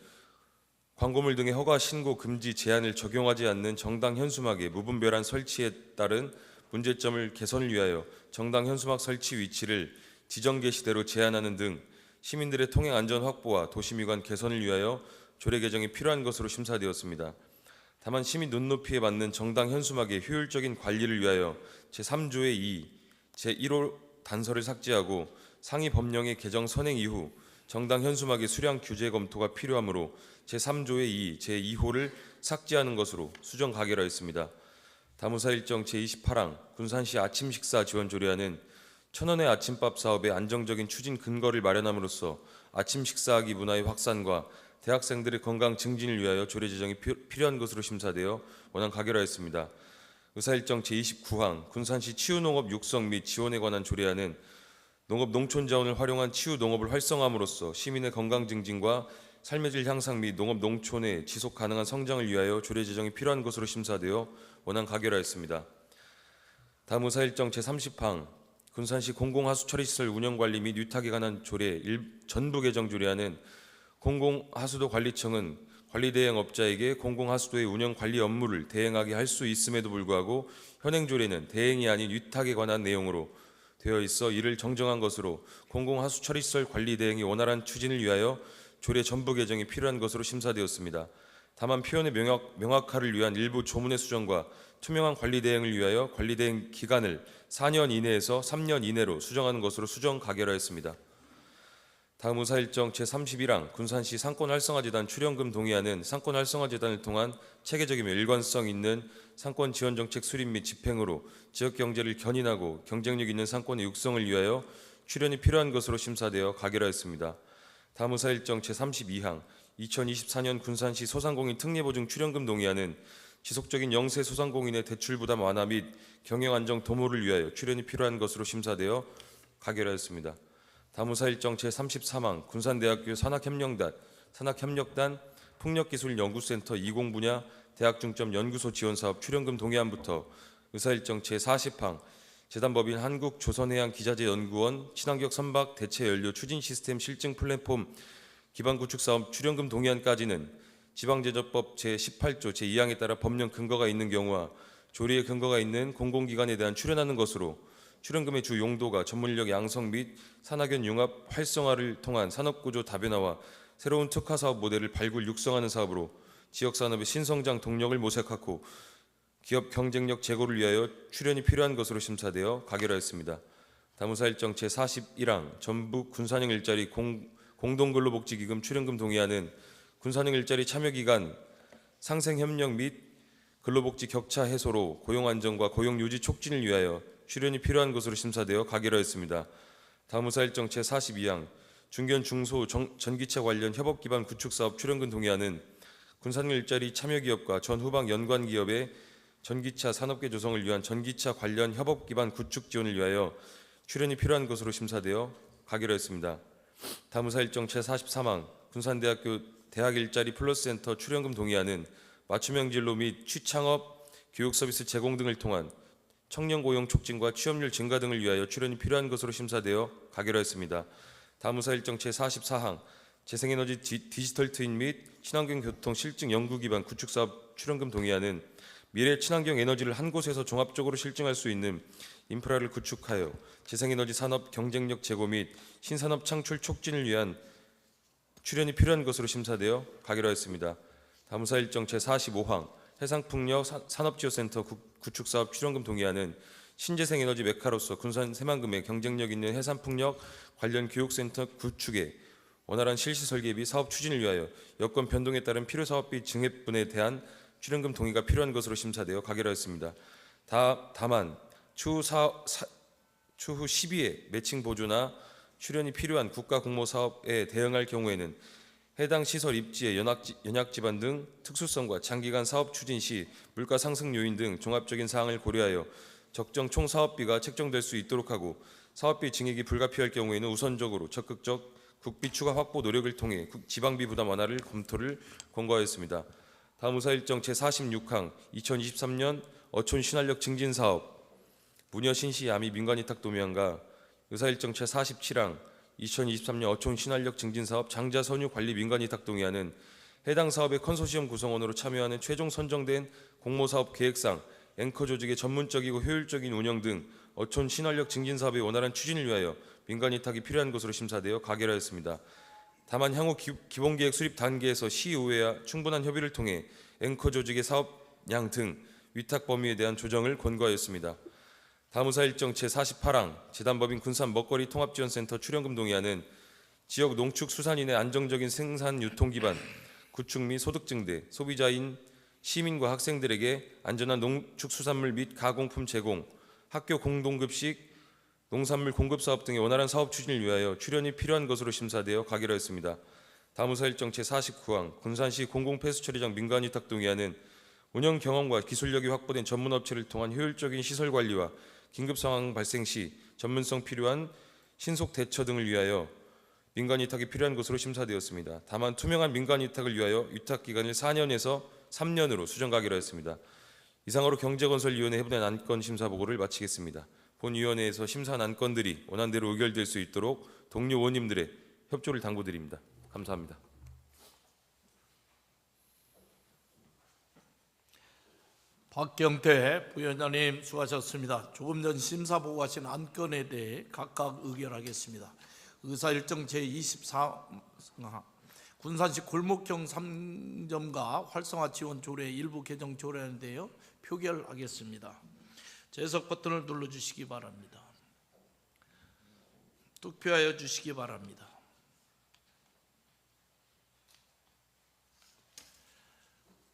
광고물 등의 허가 신고 금지 제한을 적용하지 않는 정당 현수막의 무분별한 설치에 따른 문제점을 개선을 위하여 정당 현수막 설치 위치를 지정 게시대로 제한하는 등 시민들의 통행 안전 확보와 도시미관 개선을 위하여 조례 개정이 필요한 것으로 심사되었습니다. 다만 시민 눈높이에 맞는 정당 현수막의 효율적인 관리를 위하여 제3조의 2, 제1호 단서를 삭제하고 상위 법령의 개정 선행 이후 정당 현수막의 수량 규제 검토가 필요하므로 제3조의 2, 제2호를 삭제하는 것으로 수정 가결하였습니다. 다음 의사일정 제28항 군산시 아침 식사 지원 조례안은 천원의 아침밥 사업의 안정적인 추진 근거를 마련함으로써 아침 식사하기 문화의 확산과 대학생들의 건강 증진을 위하여 조례 제정이 필요한 것으로 심사되어 원안 가결하였습니다. 의사일정 제29항 군산시 치유농업 육성 및 지원에 관한 조례안은 농업 농촌 자원을 활용한 치유 농업을 활성화함으로써 시민의 건강 증진과 삶의 질 향상 및 농업 농촌의 지속 가능한 성장을 위하여 조례 제정이 필요한 것으로 심사되어 원안 가결하였습니다. 다음 의사일정 제30항 군산시 공공하수처리시설 운영관리 및 위탁에 관한 조례 전부 개정 조례안은 공공하수도 관리청은 관리대행업자에게 공공하수도의 운영 관리 업무를 대행하게 할 수 있음에도 불구하고 현행 조례는 대행이 아닌 위탁에 관한 내용으로 되어 있어 이를 정정한 것으로 공공하수 처리시설 관리대행이 원활한 추진을 위하여 조례 전부 개정이 필요한 것으로 심사되었습니다. 다만 표현의 명확화를 위한 일부 조문의 수정과 투명한 관리대행을 위하여 관리대행 기간을 4년 이내에서 3년 이내로 수정하는 것으로 수정 가결하였습니다. 다음 의사일정 제31항 군산시 상권활성화재단 출연금 동의안은 상권활성화재단을 통한 체계적이며 일관성 있는 상권 지원 정책 수립 및 집행으로 지역 경제를 견인하고 경쟁력 있는 상권의 육성을 위하여 출연이 필요한 것으로 심사되어 가결하였습니다. 다음 의사일정 제32항 2024년 군산시 소상공인 특례보증 출연금 동의안은 지속적인 영세 소상공인의 대출 부담 완화 및 경영 안정 도모를 위하여 출연이 필요한 것으로 심사되어 가결하였습니다. 다음 의사일정 제33항 군산대학교 산학협력단 풍력기술연구센터 20 분야 대학중점 연구소 지원사업 출연금 동의안부터 의사일정 제40항 재단법인 한국조선해양기자재연구원 친환경 선박 대체연료 추진 시스템 실증 플랫폼 기반 구축 사업 출연금 동의안까지는 지방제조법 제18조 제2항에 따라 법령 근거가 있는 경우와 조례의 근거가 있는 공공기관에 대한 출연하는 것으로 출연금의 주 용도가 전문인력 양성 및 산학연 융합 활성화를 통한 산업구조 다변화와 새로운 특화사업 모델을 발굴 육성하는 사업으로 지역산업의 신성장 동력을 모색하고 기업 경쟁력 제고를 위하여 출연이 필요한 것으로 심사되어 가결하였습니다. 다음 의사일정 제41항 전북 군산형 일자리 공동근로복지기금 출연금 동의안은 군산형 일자리 참여기간 상생협력 및 근로복지 격차 해소로 고용안정과 고용유지 촉진을 위하여 출연이 필요한 것으로 심사되어 가결하였습니다. 다음 의사일정 제42항 중견 중소 전기차 관련 협업기반 구축사업 출연금 동의안은 군산형 일자리 참여기업과 전후방 연관기업의 전기차 산업계 조성을 위한 전기차 관련 협업기반 구축 지원을 위하여 출연이 필요한 것으로 심사되어 가결하였습니다. 다음 의사일정 제43항 군산대학교 대학일자리 플러스센터 출연금 동의안은 맞춤형 진로 및 취창업 교육 서비스 제공 등을 통한 청년 고용 촉진과 취업률 증가 등을 위하여 출연이 필요한 것으로 심사되어 가결하였습니다. 다음 의사일정 제44항 재생에너지 디지털 트윈 및 친환경 교통 실증 연구 기반 구축 사업 출연금 동의안은 미래 친환경 에너지를 한 곳에서 종합적으로 실증할 수 있는 인프라를 구축하여 재생에너지 산업 경쟁력 제고 및 신산업 창출 촉진을 위한 출연이 필요한 것으로 심사되어 가결하였습니다. 다음 의사일정 제45항 해상풍력 산업지원센터 구축사업 출연금 동의안은 신재생에너지 메카로서 군산 새만금의 경쟁력 있는 해상풍력 관련 교육센터 구축에 원활한 실시 설계 및 사업 추진을 위하여 여건 변동에 따른 필요 사업비 증액분에 대한 출연금 동의가 필요한 것으로 심사되어 가결하였습니다. 다만 추후 12회 매칭 보조나 출연이 필요한 국가 공모 사업에 대응할 경우에는 해당 시설 입지의 연약 지반 등 특수성과 장기간 사업 추진 시 물가 상승 요인 등 종합적인 사항을 고려하여 적정 총 사업비가 책정될 수 있도록 하고 사업비 증액이 불가피할 경우에는 우선적으로 적극적 국비 추가 확보 노력을 통해 지방비 부담 완화를 검토를 권고하였습니다. 다음 의사일정 제46항 2023년 어촌 신활력 증진 사업 무녀 신시 야미 민간위탁 도면과 의사일정 제47항 2023년 어촌 신활력 증진 사업 장자 선유 관리 민간위탁 동의안은 해당 사업의 컨소시엄 구성원으로 참여하는 최종 선정된 공모사업 계획상 앵커 조직의 전문적이고 효율적인 운영 등 어촌 신활력 증진 사업의 원활한 추진을 위하여 민간위탁이 필요한 것으로 심사되어 가결하였습니다. 다만 향후 기본계획 수립 단계에서 시의회와 충분한 협의를 통해 앵커 조직의 사업량 등 위탁 범위에 대한 조정을 권고하였습니다. 다음 의사일정 제48항 재단법인 군산 먹거리 통합지원센터 출연금 동의안은 지역 농축수산인의 안정적인 생산 유통 기반 구축 및 소득 증대, 소비자인 시민과 학생들에게 안전한 농축수산물 및 가공품 제공, 학교 공동급식, 농산물 공급 사업 등의 원활한 사업 추진을 위하여 출연이 필요한 것으로 심사되어 가결하였습니다. 다음 의사일정 제49항 군산시 공공폐수처리장 민간위탁 동의안은 운영 경험과 기술력이 확보된 전문업체를 통한 효율적인 시설 관리와 긴급 상황 발생 시 전문성 필요한 신속 대처 등을 위하여 민간위탁이 필요한 것으로 심사되었습니다. 다만 투명한 민간위탁을 위하여 위탁 기간을 4년에서 3년으로 수정 가결하였습니다. 이상으로 경제건설위원회 해부된 안건 심사 보고를 마치겠습니다. 본위원회에서 심사한 안건들이 원안대로 의결될 수 있도록 동료 의원님들의 협조를 당부드립니다. 감사합니다. 박경태 부위원장님 수고하셨습니다. 조금 전 심사 보고하신 안건에 대해 각각 의결하겠습니다. 의사일정 제24 군산시 골목형 3점가 활성화 지원 조례 일부 개정 조례안에 대하여 표결하겠습니다. 재석 버튼을 눌러주시기 바랍니다. 투표하여 주시기 바랍니다.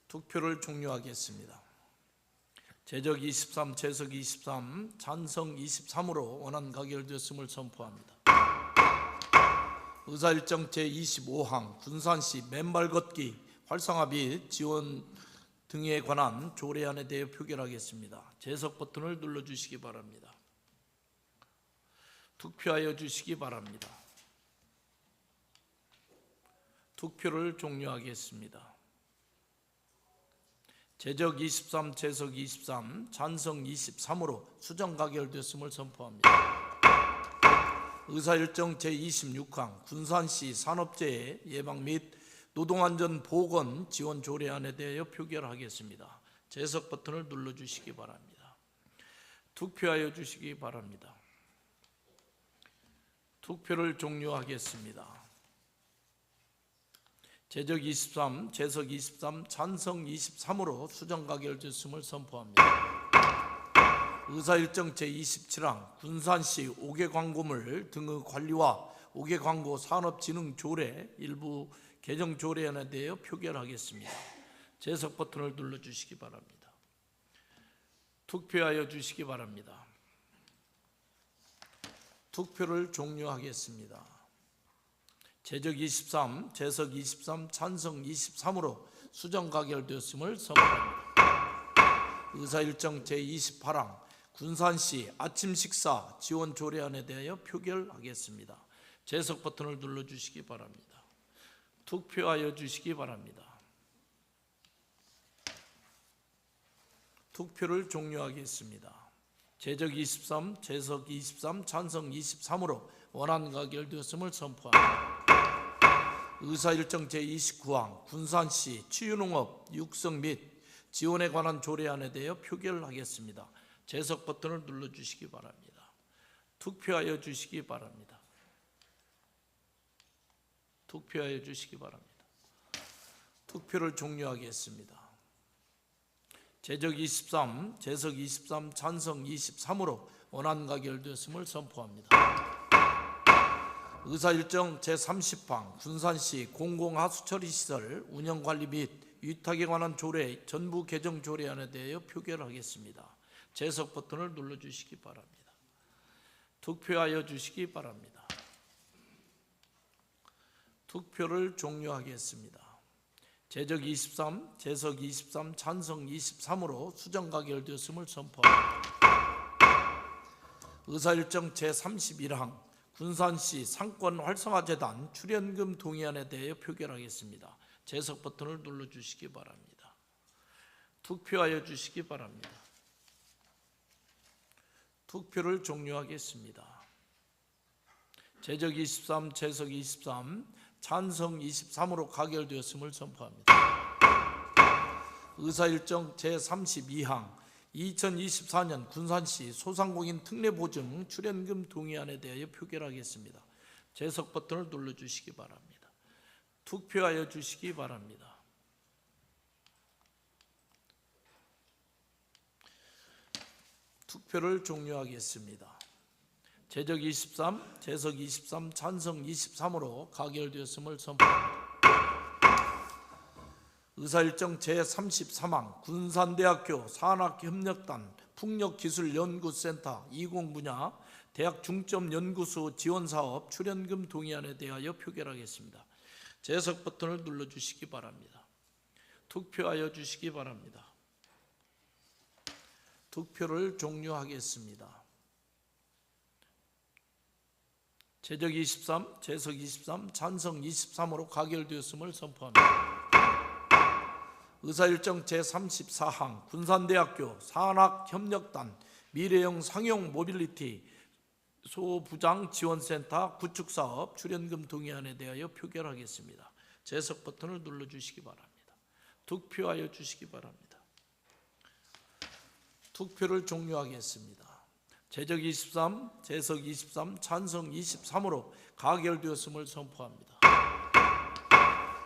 투표를 종료하겠습니다. 제적 23, 재석 23, 찬성 23으로 원안 가결되었음을 선포합니다. 의사일정 제25항 군산시 맨발 걷기 활성화 및 지원 등에 관한 조례안에 대해 표결하겠습니다. 재석 버튼을 눌러주시기 바랍니다. 투표하여 주시기 바랍니다. 투표를 종료하겠습니다. 제적 23, 재석 23, 찬성 23으로 수정 가결됐음을 선포합니다. 의사일정 제26항 군산시 산업재해 예방 및 노동안전 보건 지원 조례안에 대하여 표결하겠습니다. 재석 버튼을 눌러주시기 바랍니다. 투표하여 주시기 바랍니다. 투표를 종료하겠습니다. 제적 23, 재석 23, 찬성 23으로 수정 가결됐음을 선포합니다. 의사일정 제27항 군산시 5개 광고물 등의 관리와 5개 광고 산업진흥 조례 일부 개정 조례안에 대하여 표결하겠습니다. 재석 버튼을 눌러주시기 바랍니다. 투표하여 주시기 바랍니다. 투표를 종료하겠습니다. 제적 23, 재석 23, 찬성 23으로 수정 가결되었음을 선포합니다. 의사일정 제28항 군산시 아침 식사 지원 조례안에 대하여 표결하겠습니다. 재석 버튼을 눌러주시기 바랍니다. 투표하여 주시기 바랍니다. 투표를 종료하겠습니다. 제적 23, 재석 23, 찬성 23으로 원안 가결되었음을 선포합니다. 의사일정 제29항 군산시 치유농업 육성 및 지원에 관한 조례안에 대하여 표결하겠습니다. 재석 버튼을 눌러주시기 바랍니다. 투표하여 주시기 바랍니다. 투표하여 주시기 바랍니다. 투표를 종료하겠습니다. 제적 23, 재석 23, 찬성 23으로 원안 가결되었음을 선포합니다. 의사일정 제30항 군산시 공공하수처리시설 운영관리 및 위탁에 관한 조례 전부 개정 조례안에 대하여 표결하겠습니다. 재석 버튼을 눌러주시기 바랍니다. 투표하여 주시기 바랍니다. 투표를 종료하겠습니다. 제적 23, 재석 23, 찬성 23으로 수정 가결되었음을 선포합니다. 의사일정 제31항 군산시 상권활성화재단 출연금 동의안에 대하여 표결하겠습니다. 재석 버튼을 눌러주시기 바랍니다. 투표하여 주시기 바랍니다. 투표를 종료하겠습니다. 제적 23, 재석 23, 찬성 23으로 가결되었음을 선포합니다. 의사일정 제32항 2024년 군산시 소상공인 특례보증 출연금 동의안에 대하여 표결하겠습니다. 재석 버튼을 눌러주시기 바랍니다. 투표하여 주시기 바랍니다. 투표를 종료하겠습니다. 제적 23, 재석 23, 찬성 23으로 가결되었음을 선포합니다. 의사일정 제33항 군산대학교 산학협력단 풍력기술연구센터 20 분야 대학 중점연구소 지원사업 출연금 동의안에 대하여 표결하겠습니다. 재석 버튼을 눌러주시기 바랍니다. 투표하여 주시기 바랍니다. 투표를 종료하겠습니다. 제적 23, 재석 23, 찬성 23으로 가결되었음을 선포합니다. 의사일정 제34항 군산대학교 산학협력단 미래형 상용 모빌리티 소부장 지원센터 구축사업 출연금 동의안에 대하여 표결하겠습니다. 재석 버튼을 눌러주시기 바랍니다. 투표하여 주시기 바랍니다. 투표를 종료하겠습니다. 제적 23, 재석 23, 찬성 23으로 가결되었음을 선포합니다.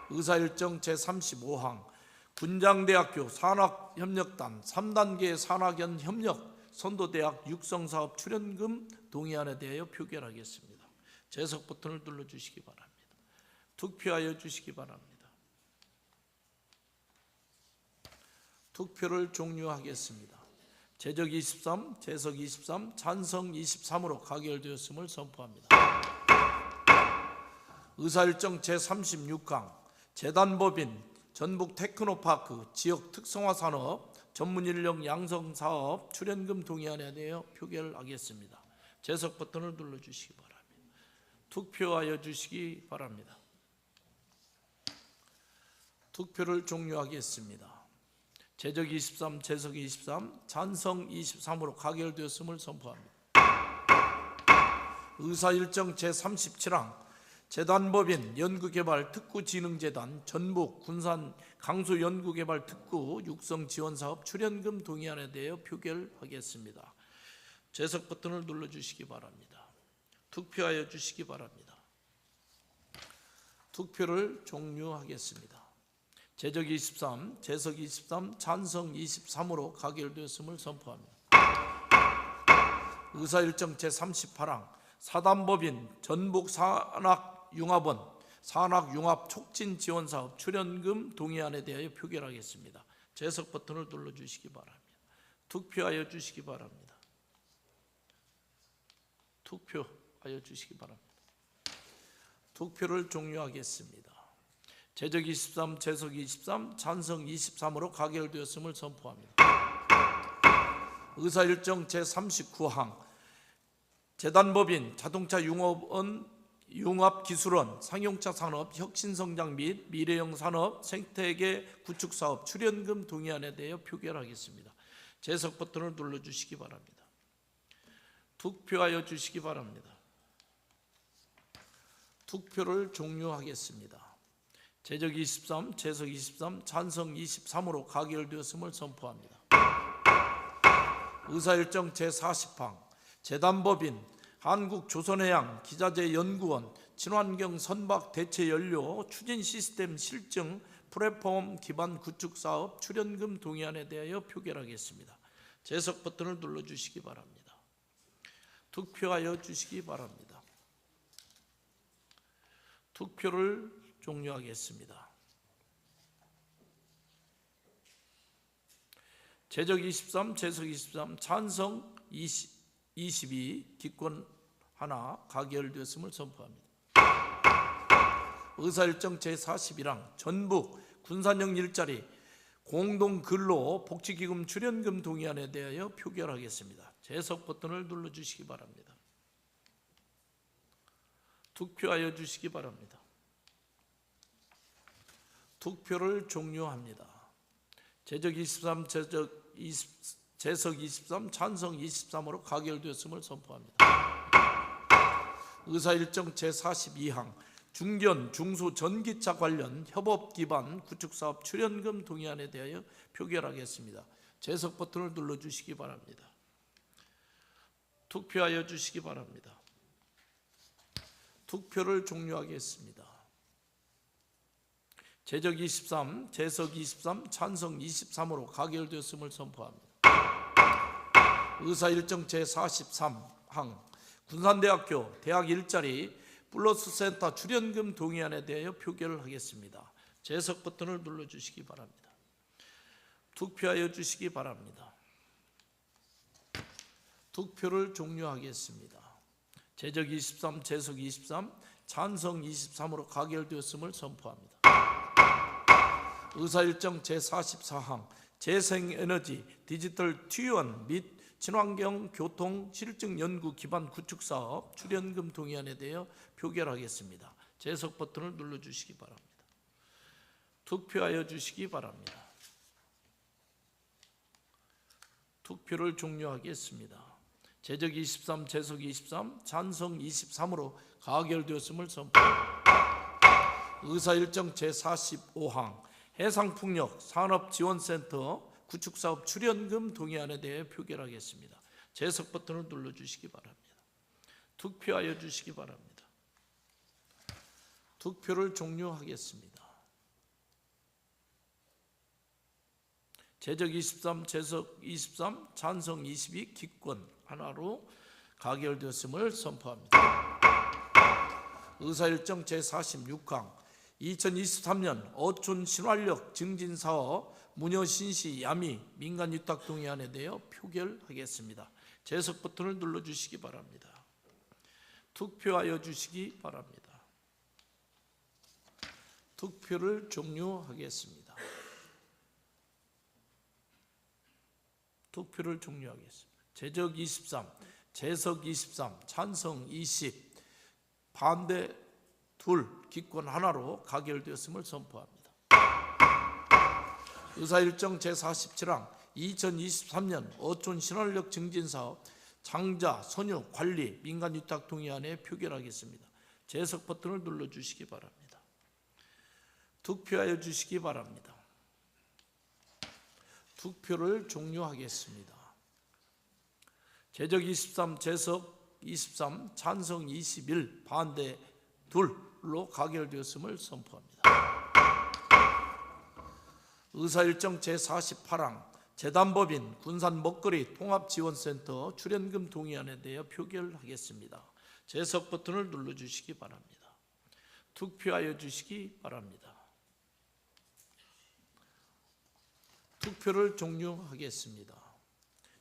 의사일정 제35항 군장대학교 산학협력단 3단계 산학연 협력 선도대학 육성사업 출연금 동의안에 대하여 표결하겠습니다. 재석 버튼을 눌러주시기 바랍니다. 투표하여 주시기 바랍니다. 투표를 종료하겠습니다. 제적 23, 재석 23, 찬성 23으로 가결되었음을 선포합니다. 의사일정 제36항 재단법인 전북 테크노파크 지역 특성화 산업 전문인력 양성 사업 출연금 동의안에 대하여 표결하겠습니다. 재석 버튼을 눌러주시기 바랍니다. 투표하여 주시기 바랍니다. 투표를 종료하겠습니다. 제적 23, 재석 23, 찬성 23으로 가결되었음을 선포합니다. 의사일정 제37항 재단법인 연구개발특구진흥재단 전북 군산 강소연구개발특구 육성지원사업 출연금 동의안에 대하여 표결하겠습니다. 재석 버튼을 눌러주시기 바랍니다. 투표하여 주시기 바랍니다. 투표를 종료하겠습니다. 제적 23, 재석 23, 찬성 23으로 가결되었음을 선포합니다. 의사일정 제38항 사단법인 전북 산학융합원 산학융합 촉진 지원사업 출연금 동의안에 대하여 표결하겠습니다. 재석 버튼을 눌러주시기 바랍니다. 투표하여 주시기 바랍니다. 투표하여 주시기 바랍니다. 투표를 종료하겠습니다. 제적 23, 재석 23, 찬성 23으로 가결되었음을 선포합니다. 의사일정 제39항 재단법인 자동차 융업원 융합기술원 상용차 산업 혁신성장 및 미래형 산업 생태계 구축사업 출연금 동의안에 대하여 표결하겠습니다. 재석 버튼을 눌러주시기 바랍니다. 투표하여 주시기 바랍니다. 투표를 종료하겠습니다. 제적 23, 재석 23, 찬성 23으로 가결되었음을 선포합니다. 의사일정 제40항 재단법인 한국조선해양 기자재연구원 친환경 선박 대체연료 추진 시스템 실증 플랫폼 기반 구축사업 출연금 동의안에 대하여 표결하겠습니다. 재석 버튼을 눌러주시기 바랍니다. 투표하여 주시기 바랍니다. 투표를 종료하겠습니다. 제적 23, 재석 23, 찬성 22, 기권 하나 가결되었음을 선포합니다. 의사일정 제41항 전북 군산형 일자리 공동근로 복지기금 출연금 동의안에 대하여 표결하겠습니다. 재석 버튼을 눌러주시기 바랍니다. 투표하여 주시기 바랍니다. 투표를 종료합니다. 제적 23, 재석 23, 찬성 23으로 가결되었음을 선포합니다. 의사일정 제42항 중견, 중소 전기차 관련 협업 기반 구축사업 출연금 동의안에 대하여 표결하겠습니다. 재석 버튼을 눌러주시기 바랍니다. 투표하여 주시기 바랍니다. 투표를 종료하겠습니다. 제적 23, 재석 23, 찬성 23으로 가결되었음을 선포합니다. 의사일정 제43항 군산대학교 대학 일자리 플러스 센터 출연금 동의안에 대하여 표결을 하겠습니다. 재석 버튼을 눌러주시기 바랍니다. 투표하여 주시기 바랍니다. 투표를 종료하겠습니다. 제적 23, 재석 23, 찬성 23으로 가결되었음을 선포합니다. 의사일정 제44항 재생에너지 디지털 튀원 및 친환경 교통 실증 연구 기반 구축 사업 출연금 동의안에 대하여 표결하겠습니다. 재석 버튼을 눌러주시기 바랍니다. 투표하여 주시기 바랍니다. 투표를 종료하겠습니다. 제적 23, 재석 23, 찬성 23으로 가결되었음을 선포합니다. 의사일정 제45항 해상풍력 산업지원센터 구축사업 출연금 동의안에 대해 표결하겠습니다. 제석 버튼을 눌러주시기 바랍니다. 투표하여 주시기 바랍니다. 투표를 종료하겠습니다. 제적 23, 제석 23, 찬성 22, 기권 하나로 가결되었음을 선포합니다. 의사일정 제46항 2023년 어촌 신활력 증진 사업 무녀 신시 야미 민간 위탁 동의안에 대하여 표결하겠습니다. 제석 버튼을 눌러 주시기 바랍니다. 투표하여 주시기 바랍니다. 투표를 종료하겠습니다. 투표를 종료하겠습니다. 제적 23, 제석 23, 찬성 20, 반대 2, 기권 하나로 가결되었음을 선포합니다. 의사일정 제47항 2023년 어촌 신활력 증진 사업 장자, 선유, 관리, 민간 위탁 동의안에 표결하겠습니다. 제석 버튼을 눌러주시기 바랍니다. 투표하여 주시기 바랍니다. 투표를 종료하겠습니다. 제적 23, 제석 23, 찬성 21, 반대 2로 가결되었음을 선포합니다. 의사일정 제48항 재단법인 군산 먹거리 통합지원센터 출연금 동의안에 대해 표결하겠습니다. 제석 버튼을 눌러주시기 바랍니다. 투표하여 주시기 바랍니다. 투표를 종료하겠습니다.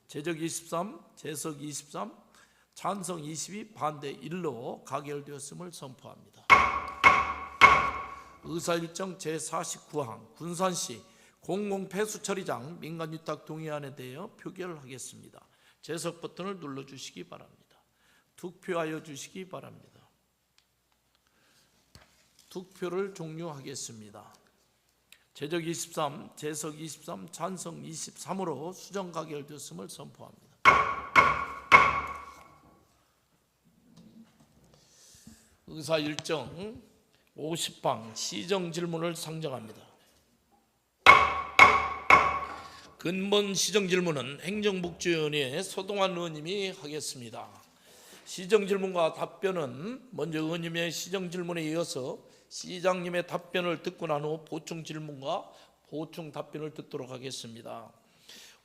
제적 23, 제석 23, 찬성 22, 반대 1로 가결되었음을 선포합니다. 의사일정 제49항 군산시 공공폐수처리장 민간위탁 동의안에 대하여 표결하겠습니다. 제석 버튼을 눌러주시기 바랍니다. 투표하여 주시기 바랍니다. 투표를 종료하겠습니다. 제적 23, 제석 23, 찬성 23으로 수정 가결되었음을 선포합니다. 의사일정 50항 시정질문을 상정합니다. 근본 시정질문은 행정복지위원회 서동환 의원님이 하겠습니다. 시정질문과 답변은 먼저 의원님의 시정질문에 이어서 시장님의 답변을 듣고 난 후 보충질문과 보충 답변을 듣도록 하겠습니다.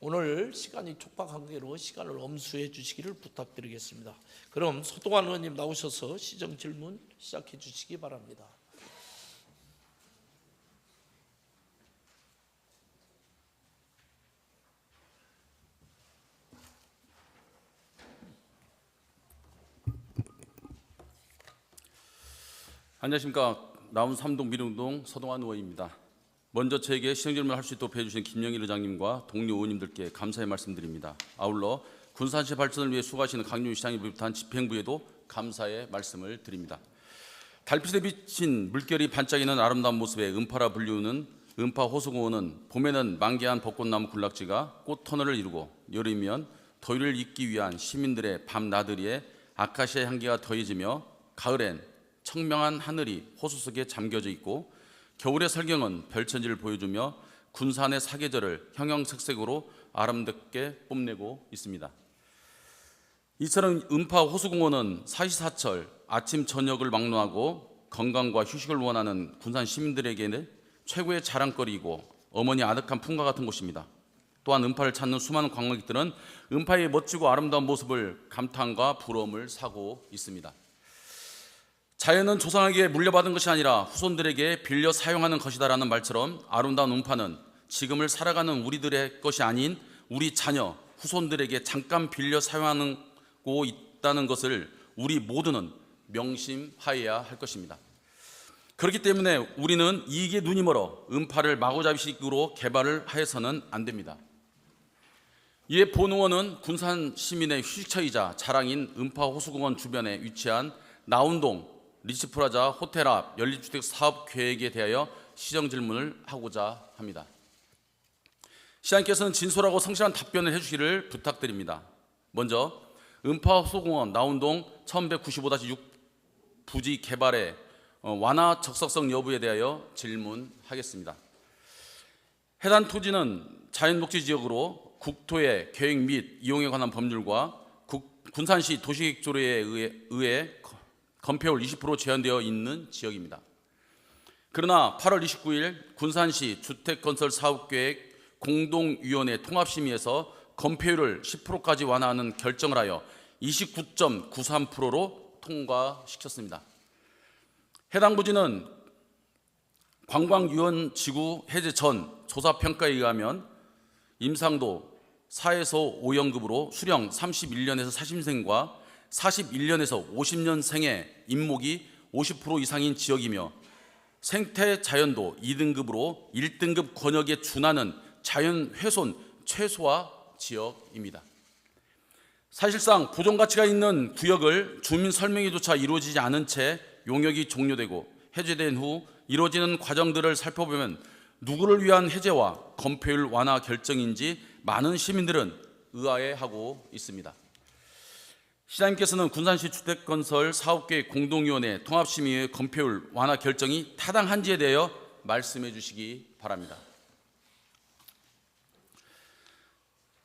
오늘 시간이 촉박한 관계로 시간을 엄수해 주시기를 부탁드리겠습니다. 그럼 서동환 의원님 나오셔서 시정질문 시작해 주시기 바랍니다. 안녕하십니까. 나온 삼동 미릉동 서동환 의원입니다. 먼저 저에게 시정질문을 할 수 있도록 해주신 김영일 의장님과 동료 의원님들께 감사의 말씀드립니다. 아울러 군산시 발전을 위해 수고하시는 강윤 시장을 비롯한 집행부에도 감사의 말씀을 드립니다. 달빛에 비친 물결이 반짝이는 아름다운 모습에 음파라 불리우는 음파 호수공원은 봄에는 만개한 벚꽃나무 군락지가 꽃터널을 이루고 여름이면 더위를 잊기 위한 시민들의 밤나들이에 아카시아 향기가 더해지며 가을엔 청명한 하늘이 호수 속에 잠겨져 있고 겨울의 설경은 별천지를 보여주며 군산의 사계절을 형형색색으로 아름답게 뽐내고 있습니다. 이처럼 음파 호수공원은 사시사철 아침 저녁을 막론하고 건강과 휴식을 원하는 군산 시민들에게는 최고의 자랑거리이고 어머니 아득한 품과 같은 곳입니다. 또한 음파를 찾는 수많은 관광객들은 음파의 멋지고 아름다운 모습을 감탄과 부러움을 사고 있습니다. 자연은 조상에게 물려받은 것이 아니라 후손들에게 빌려 사용하는 것이다라는 말처럼 아름다운 음파는 지금을 살아가는 우리들의 것이 아닌 우리 자녀, 후손들에게 잠깐 빌려 사용하고 있다는 것을 우리 모두는 명심하여야 할 것입니다. 그렇기 때문에 우리는 이익에 눈이 멀어 음파를 마구잡이식으로 개발을 하여서는 안 됩니다. 이에 본 의원은 군산 시민의 휴식처이자 자랑인 음파 호수공원 주변에 위치한 나운동 리츠프라자 호텔 앞 연립주택 사업 계획에 대하여 시정질문을 하고자 합니다. 시장님께서는 진솔하고 성실한 답변을 해주시기를 부탁드립니다. 먼저 음파 호수공원 나운동 1195-6 부지 개발의 완화 적석성 여부에 대하여 질문하겠습니다. 해당 토지는 자연녹지 지역으로 국토의 계획 및 이용에 관한 법률과 군산시 도시계획조례에 의해 건폐율 20% 제한되어 있는 지역입니다. 그러나 8월 29일 군산시 주택건설사업계획 공동위원회 통합심의에서 건폐율을 10%까지 완화하는 결정을 하여 29.93%로 통과시켰습니다. 해당 부지는 관광유원지구 해제 전 조사평가에 의하면 임상도 4에서 5연급으로 수령 31년에서 40년생과 41년에서 50년생의 인목이 50% 이상인 지역이며 생태 자연도 2등급으로 1등급 권역에 준하는 자연 훼손 최소화 지역입니다. 사실상 보존가치가 있는 구역을 주민 설명회조차 이루어지지 않은 채 용역이 종료되고 해제된 후 이루어지는 과정들을 살펴보면 누구를 위한 해제와 건폐율 완화 결정인지 많은 시민들은 의아해하고 있습니다. 시장님께서는 군산시 주택건설 사업계획 공동위원회 통합심의회 건폐율 완화 결정이 타당한지에 대하여 말씀해 주시기 바랍니다.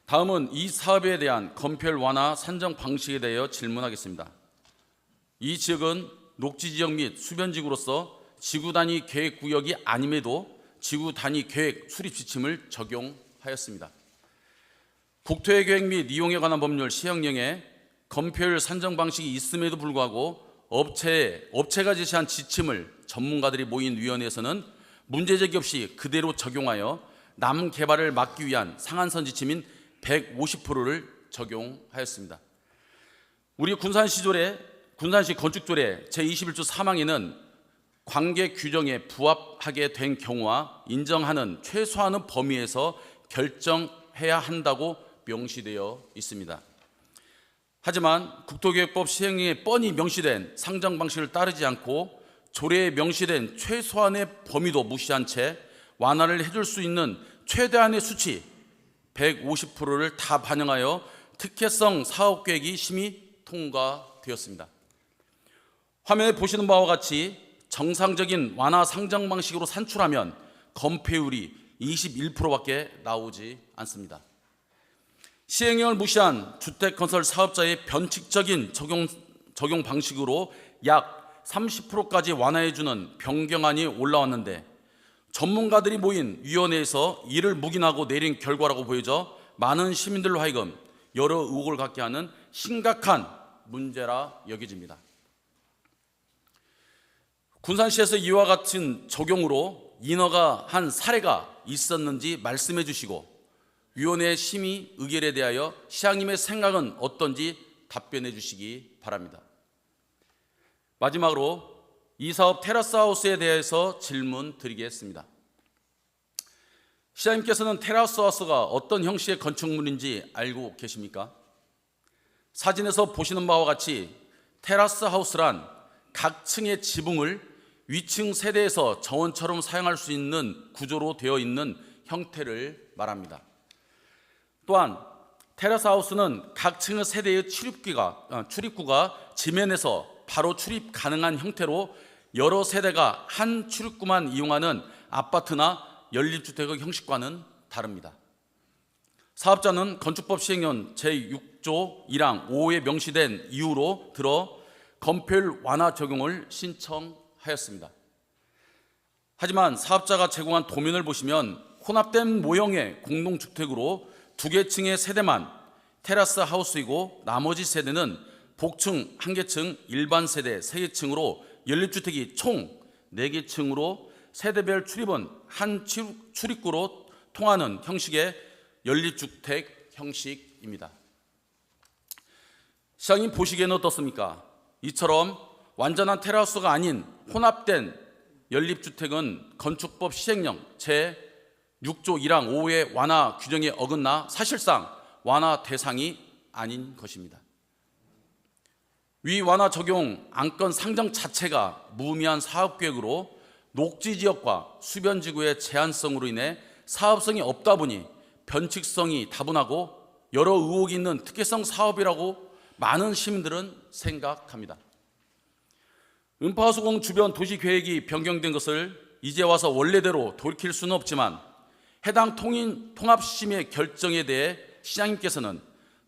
다음은 이 사업에 대한 건폐율 완화 산정 방식에 대하여 질문하겠습니다. 이 지역은 녹지지역 및 수변지구로서 지구 단위 계획 구역이 아님에도 지구 단위 계획 수립 지침을 적용하였습니다. 국토의 계획 및 이용에 관한 법률 시행령에 건폐율 산정 방식이 있음에도 불구하고 업체가 제시한 지침을 전문가들이 모인 위원회에서는 문제제기 없이 그대로 적용하여 남 개발을 막기 위한 상한선 지침인 150%를 적용하였습니다. 우리 군산시 건축조례 제21조 3항에는 관계 규정에 부합하게 된 경우와 인정하는 최소한의 범위에서 결정해야 한다고 명시되어 있습니다. 하지만 국토계획법 시행령에 뻔히 명시된 상정 방식을 따르지 않고 조례에 명시된 최소한의 범위도 무시한 채 완화를 해줄 수 있는 최대한의 수치 150%를 다 반영하여 특혜성 사업계획이 심의 통과되었습니다. 화면에 보시는 바와 같이 정상적인 완화 상정 방식으로 산출하면 건폐율이 21%밖에 나오지 않습니다. 시행령을 무시한 주택건설 사업자의 변칙적인 적용 방식으로 약 30%까지 완화해주는 변경안이 올라왔는데 전문가들이 모인 위원회에서 이를 묵인하고 내린 결과라고 보여져 많은 시민들로 하여금 여러 의혹을 갖게 하는 심각한 문제라 여겨집니다. 군산시에서 이와 같은 적용으로 인허가 한 사례가 있었는지 말씀해 주시고 위원회 심의 의결에 대하여 시장님의 생각은 어떤지 답변해 주시기 바랍니다. 마지막으로 이 사업 테라스하우스에 대해서 질문 드리겠습니다. 시장님께서는 테라스하우스가 어떤 형식의 건축물인지 알고 계십니까? 사진에서 보시는 바와 같이 테라스하우스란 각 층의 지붕을 위층 세대에서 정원처럼 사용할 수 있는 구조로 되어 있는 형태를 말합니다. 또한 테라스하우스는 각 층의 세대의 출입구가 지면에서 바로 출입 가능한 형태로 여러 세대가 한 출입구만 이용하는 아파트나 연립주택의 형식과는 다릅니다. 사업자는 건축법 시행령 제6조 1항 5호에 명시된 이유로 들어 건폐율 완화 적용을 신청하였습니다. 하지만 사업자가 제공한 도면을 보시면 혼합된 모형의 공동주택으로 2개 층의 세대만 테라스 하우스이고 나머지 세대는 복층 1개 층, 일반 세대 3개 층으로 연립주택이 총 4개 층으로 세대별 출입은 한 출입구로 통하는 형식의 연립주택 형식입니다. 시장님 보시기에는 어떻습니까? 이처럼 완전한 테라스가 아닌 혼합된 연립주택은 건축법 시행령 제6조 1항 5호의 완화 규정에 어긋나 사실상 완화 대상이 아닌 것입니다. 위 완화 적용 안건 상정 자체가 무의미한 사업계획으로 녹지지역과 수변지구의 제한성으로 인해 사업성이 없다 보니 변칙성이 다분하고 여러 의혹이 있는 특혜성 사업이라고 많은 시민들은 생각합니다. 음파수공 주변 도시계획이 변경된 것을 이제 와서 원래대로 돌이킬 수는 없지만 해당 통합심의 결정에 대해 시장님께서는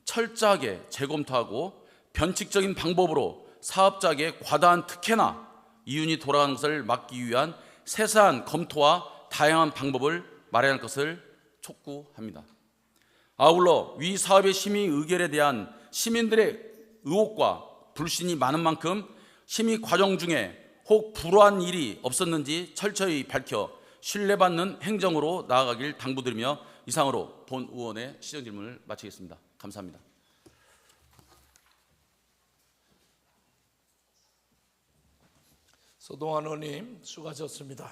철저하게 재검토하고 변칙적인 방법으로 사업자에게 과다한 특혜나 이윤이 돌아가는 것을 막기 위한 세세한 검토와 다양한 방법을 마련할 것을 촉구합니다. 아울러 위 사업의 심의 의결에 대한 시민들의 의혹과 불신이 많은 만큼 심의 과정 중에 혹 불우한 일이 없었는지 철저히 밝혀 신뢰받는 행정으로 나아가길 당부드리며 이상으로 본 의원의 시정 질문을 마치겠습니다. 감사합니다. 서동환 의원님 수고하셨습니다.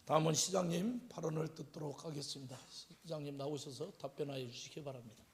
다음은 시장님 발언을 듣도록 하겠습니다. 시장님 나오셔서 답변하여 주시기 바랍니다.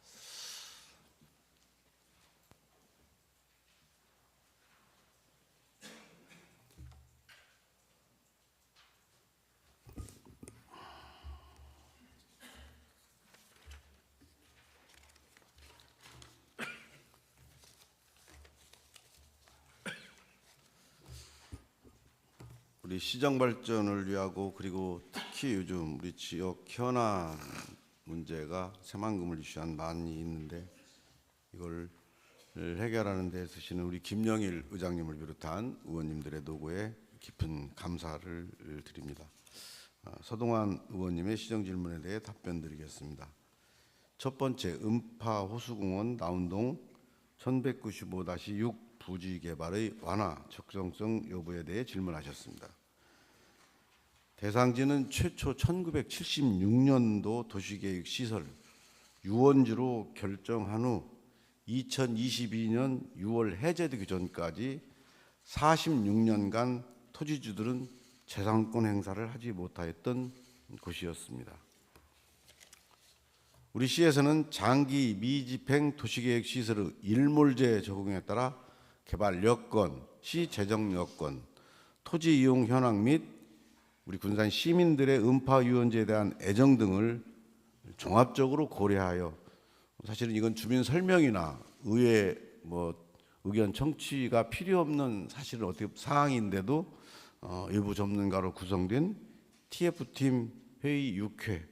우리 시정 발전을 위하고 그리고 특히 요즘 우리 지역 현안 문제가 새만금을 이슈한 많이 있는데 이걸 해결하는 데 쓰시는 우리 김영일 의장님을 비롯한 의원님들의 노고에 깊은 감사를 드립니다. 서동환 의원님의 시정 질문에 대해 답변 드리겠습니다. 첫 번째, 음파 호수공원 나운동 1195-6 부지 개발의 완화 적정성 여부에 대해 질문하셨습니다. 대상지는 최초 1976년도 도시계획 시설 유원지로 결정한 후 2022년 6월 해제되기 전까지 46년간 토지주들은 재산권 행사를 하지 못하였던 곳이었습니다. 우리 시에서는 장기 미집행 도시계획 시설의 일몰제 적용에 따라 개발 여건, 시 재정 여건, 토지 이용 현황 및 우리 군산 시민들의 음파 유원지에 대한 애정 등을 종합적으로 고려하여 사실은 이건 주민 설명이나 의회 의견 청취가 필요 없는 사실은 어떻게 사항인데도 일부 전문가로 구성된 TF팀 회의 6회,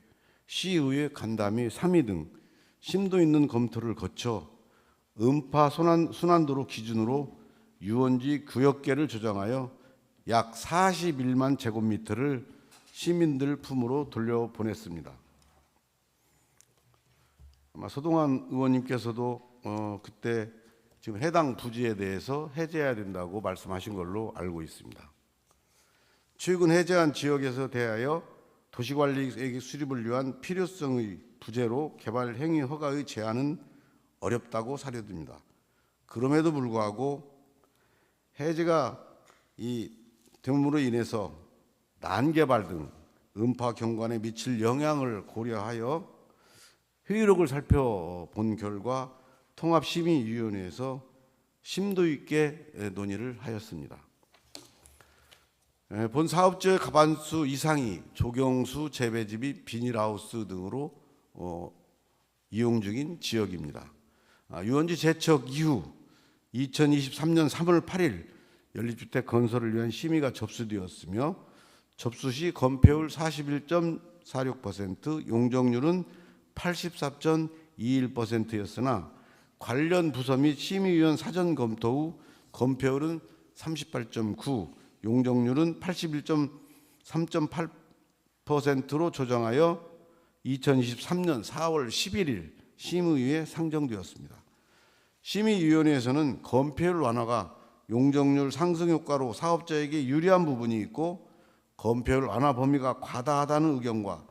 시의회 간담회 3위 등 심도 있는 검토를 거쳐 음파 순환도로 기준으로 유원지 구역계를 조정하여 약 41만 제곱미터를 시민들 품으로 돌려보냈습니다. 아마 서동환 의원님께서도 그때 지금 해당 부지에 대해서 해제해야 된다고 말씀하신 걸로 알고 있습니다. 최근 해제한 지역에서 대하여 도시관리계획 수립을 위한 필요성의 부재로 개발 행위 허가의 제한은 어렵다고 사료됩니다. 그럼에도 불구하고 해제가 됨으로 인해서 난개발 등 음파 경관에 미칠 영향을 고려하여 회의록을 살펴본 결과 통합심의위원회에서 심도 있게 논의를 하였습니다. 본 사업지의 가반수 이상이 조경수, 재배지 및 비닐하우스 등으로 이용 중인 지역입니다. 유원지 제척 이후 2023년 3월 8일 연립주택 건설을 위한 심의가 접수되었으며 접수 시 건폐율 41.46%, 용적률은 84.21%였으나 관련 부서 및 심의위원 사전 검토 후 건폐율은 38.9%, 용적률은 81.3.8%로 조정하여 2023년 4월 11일 심의위에 상정되었습니다. 심의위원회에서는 건폐율 완화가 용적률 상승 효과로 사업자에게 유리한 부분이 있고 건폐율 완화 범위가 과다하다는 의견과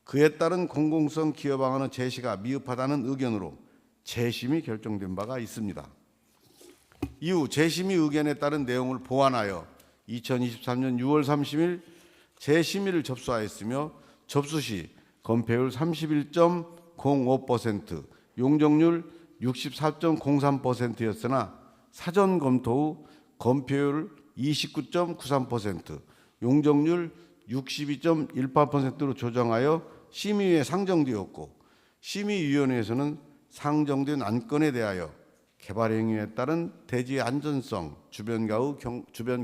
그에 따른 공공성 기여 방안의 제시가 미흡하다는 의견으로 재심이 결정된 바가 있습니다. 이후 재심의 의견에 따른 내용을 보완하여 2023년 6월 30일 재심의를 접수하였으며 접수 시 건폐율 31.05%, 용적률 64.03%였으나 사전 검토 후 건폐율 29.93%, 용적률 62.18%로 조정하여 심의위에 상정되었고 심의위원회에서는 상정된 안건에 대하여 개발 행위에 따른 대지 안전성, 주변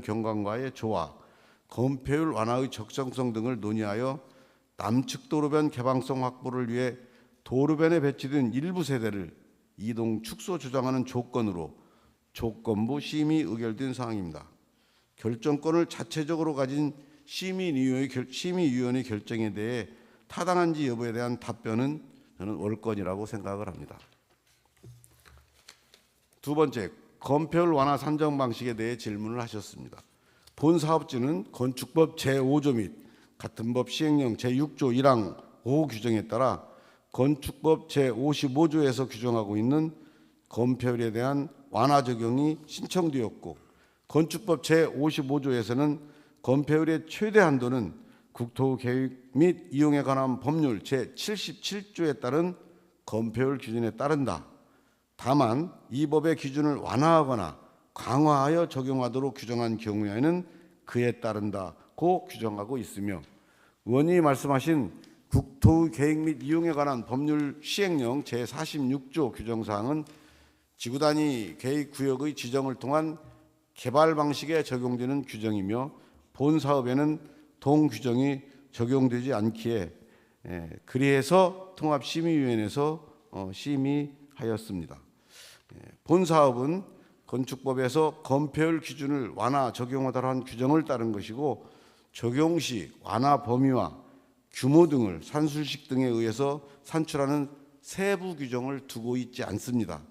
경관과의 조화, 건폐율 완화의 적정성 등을 논의하여 남측 도로변 개방성 확보를 위해 도로변에 배치된 일부 세대를 이동 축소 조정하는 조건으로 조건부 심의 의결된 사항입니다. 결정권을 자체적으로 가진 심의위원회 결정에 대해 타당한지 여부에 대한 답변은 저는 월권이라고 생각을 합니다. 두 번째, 건폐율 완화 산정 방식에 대해 질문을 하셨습니다. 본 사업지는 건축법 제5조 및 같은 법 시행령 제6조 1항 5 규정에 따라 건축법 제55조에서 규정하고 있는 건폐율에 대한 완화 적용이 신청되었고, 건축법 제55조에서는 건폐율의 최대 한도는 국토 계획 및 이용에 관한 법률 제77조에 따른 건폐율 기준에 따른다. 다만 이 법의 기준을 완화하거나 강화하여 적용하도록 규정한 경우에는 그에 따른다고 규정하고 있으며, 의원님이 말씀하신 국토 계획 및 이용에 관한 법률 시행령 제46조 규정사항은 지구단위 계획구역의 지정을 통한 개발 방식에 적용되는 규정이며, 본 사업에는 동 규정이 적용되지 않기에 그리해서 통합심의위원회에서 심의하였습니다. 본 사업은 건축법에서 건폐율 기준을 완화 적용하도록 한 규정을 따른 것이고, 적용 시 완화 범위와 규모 등을 산술식 등에 의해서 산출하는 세부 규정을 두고 있지 않습니다.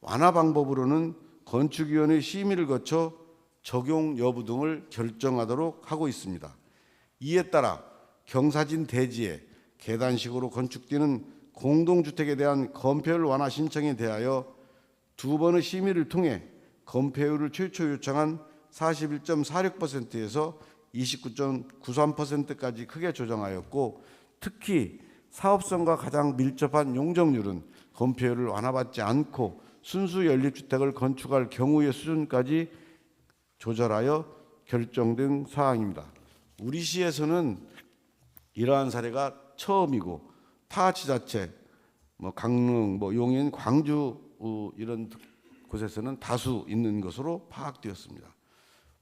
완화 방법으로는 건축위원회 심의를 거쳐 적용 여부 등을 결정하도록 하고 있습니다. 이에 따라 경사진 대지에 계단식으로 건축되는 공동주택에 대한 건폐율 완화 신청에 대하여 두 번의 심의를 통해 건폐율을 최초 요청한 41.46%에서 29.93%까지 크게 조정하였고, 특히 사업성과 가장 밀접한 용적률은 건폐율을 완화받지 않고 순수 연립주택을 건축할 경우의 수준까지 조절하여 결정된 사항입니다. 우리 시에서는 이러한 사례가 처음이고, 타 지자체, 강릉, 용인, 광주 이런 곳에서는 다수 있는 것으로 파악되었습니다.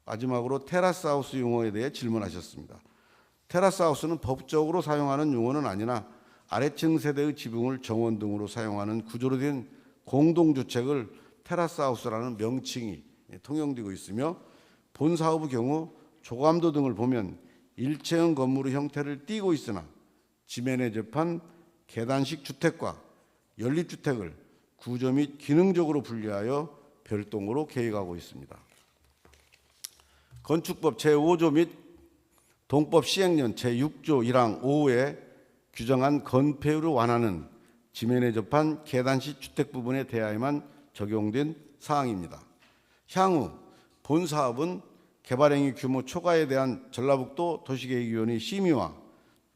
마지막으로 테라스하우스 용어에 대해 질문하셨습니다. 테라스하우스는 법적으로 사용하는 용어는 아니나 아래층 세대의 지붕을 정원 등으로 사용하는 구조로 된 공동주택을 테라스하우스라는 명칭이 통용되고 있으며, 본 사업의 경우 조감도 등을 보면 일체형 건물의 형태를 띠고 있으나 지면에 접한 계단식 주택과 연립주택을 구조 및 기능적으로 분리하여 별도로 계획하고 있습니다. 건축법 제5조 및 동법 시행령 제6조 1항 5호에 규정한 건폐율을 완화는 지면에 접한 계단식 주택 부분에 대하여만 적용된 사항입니다. 향후 본 사업은 개발행위 규모 초과에 대한 전라북도 도시계획위원회 심의와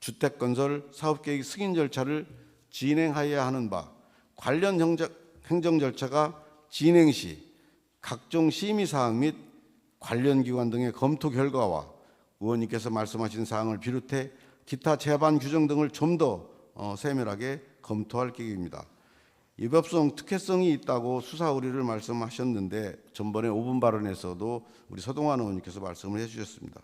주택건설 사업계획 승인 절차를 진행하여야 하는 바, 관련 행정 절차가 진행 시 각종 심의사항 및 관련 기관 등의 검토 결과와 의원님께서 말씀하신 사항을 비롯해 기타 제반 규정 등을 좀 더 세밀하게 검토할 계획입니다. 위법성, 특혜성이 있다고 수사 의뢰를 말씀하셨는데, 전번에 5분 발언에서도 우리 서동환 의원님께서 말씀을 해주셨습니다.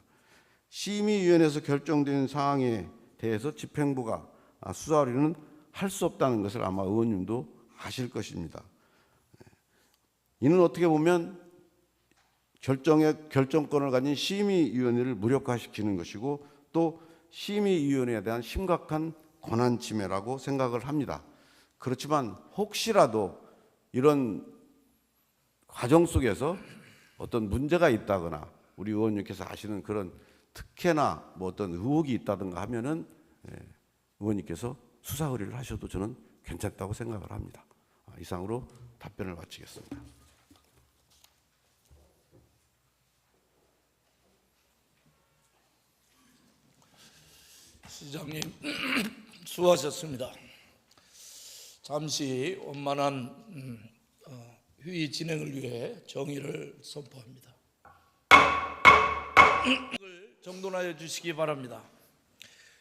심의위원회에서 결정된 사항에 대해서 집행부가 수사 의뢰는 할 수 없다는 것을 아마 의원님도 아실 것입니다. 이는 어떻게 보면 결정권을 가진 심의위원회를 무력화시키는 것이고, 또 심의위원회에 대한 심각한 권한 침해라고 생각을 합니다. 그렇지만 혹시라도 이런 과정 속에서 어떤 문제가 있다거나 우리 의원님께서 아시는 그런 특혜나 어떤 의혹이 있다든가 하면은 의원님께서 수사 의뢰를 하셔도 저는 괜찮다고 생각을 합니다. 이상으로 답변을 마치겠습니다. 시장님 수고하셨습니다. 잠시 원만한 회의 진행을 위해 정의를 선포합니다. 정돈하여 주시기 바랍니다.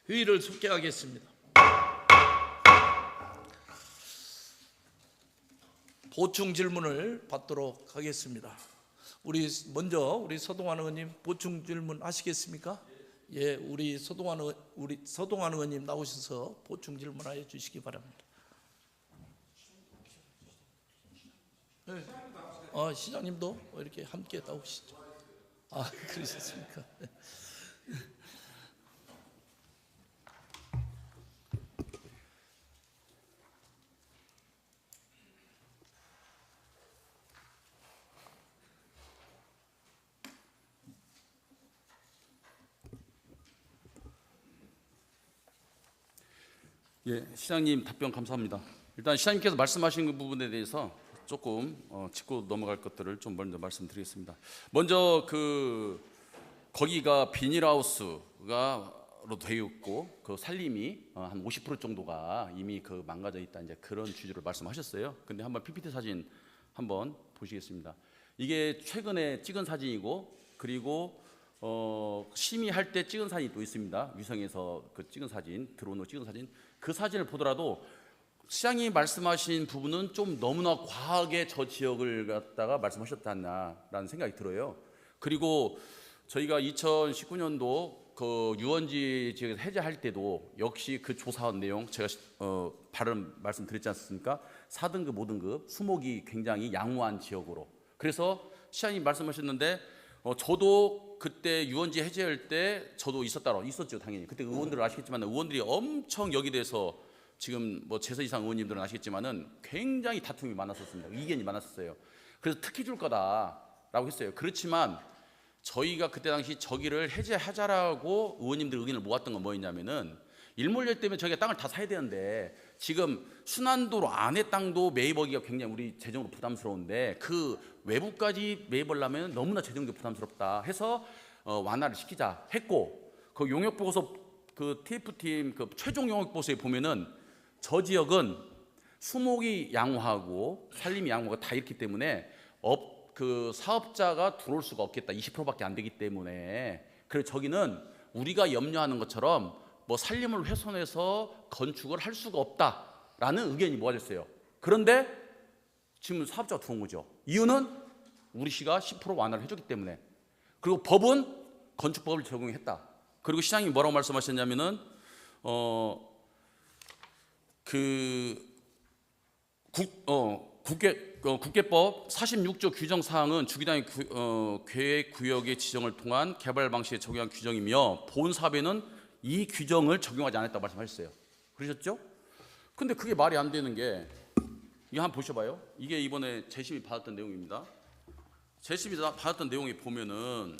회의를 속개하겠습니다. 보충 질문을 받도록 하겠습니다. 먼저 우리 서동환 의원님 보충 질문 하시겠습니까? 예, 우리 서동환 의원님 나오셔서 보충 질문하여 주시기 바랍니다. 네. 시장님도 이렇게 함께 나오시죠. 그러셨습니까? 예, 시장님 답변 감사합니다. 일단 시장님께서 말씀하신 그 부분에 대해서 조금 짚고 넘어갈 것들을 좀 먼저 말씀드리겠습니다. 먼저 거기가 비닐하우스가로 되어 있고 그 살림이 한 50% 정도가 이미 망가져 있다, 이제 그런 취지로 말씀하셨어요. 근데 한번 PPT 사진 한번 보시겠습니다. 이게 최근에 찍은 사진이고, 그리고 심의할 때 찍은 사진이 또 있습니다. 위성에서 찍은 사진, 드론으로 찍은 사진. 그 사진을 보더라도 시장님이 말씀하신 부분은 좀 너무나 과하게 저 지역을 갖다가 말씀하셨지 않나라는 생각이 들어요. 그리고 저희가 2019년도 그 유원지 지역에서 해제할 때도 역시 그 조사한 내용 제가 발언 말씀드렸지 않습니까? 4등급, 5등급 수목이 굉장히 양호한 지역으로. 그래서 시장님이 말씀하셨는데 저도 그때 유원지 해제할 때 저도 있었죠, 당연히. 그때 의원들은 아시겠지만 의원들이 엄청 여기 대해서 지금 재서 이상 의원님들은 아시겠지만은 굉장히 다툼이 많았었습니다. 이견이 많았었어요. 그래서 특히 줄 거다라고 했어요. 그렇지만 저희가 그때 당시 저기를 해제하자라고 의원님들 의견을 모았던 건 뭐였냐면은 일몰제 때문에 저희가 땅을 다 사야 되는데 지금 순환도로 안에 땅도 매입하기가 굉장히 우리 재정으로 부담스러운데 그 외부까지 매입하려면 너무나 재정적으로 부담스럽다 해서 완화를 시키자 했고, 그 용역 보고서 그 TF팀 그 최종 용역 보고서에 보면은 저 지역은 수목이 양호하고 산림이 양호가 다 있기 때문에 그 사업자가 들어올 수가 없겠다. 20%밖에 안 되기 때문에. 그래서 저기는 우리가 염려하는 것처럼 산림을 훼손해서 건축을 할 수가 없다라는 의견이 모아졌어요. 그런데 지금 사업자가 들어온 거죠. 이유는 우리 시가 10% 완화를 해줬기 때문에. 그리고 법은 건축법을 적용했다. 그리고 시장님이 뭐라고 말씀하셨냐면은 국계법 46조 규정 사항은 주기단위 계획 구역의 지정을 통한 개발 방식에 적용한 규정이며 본 사업에는 이 규정을 적용하지 않았다고 말씀하셨어요. 그러셨죠? 근데 그게 말이 안 되는 게, 이거 한번 보셔봐요. 이게 이번에 재심이 받았던 내용입니다. 재심이 받았던 내용에 보면은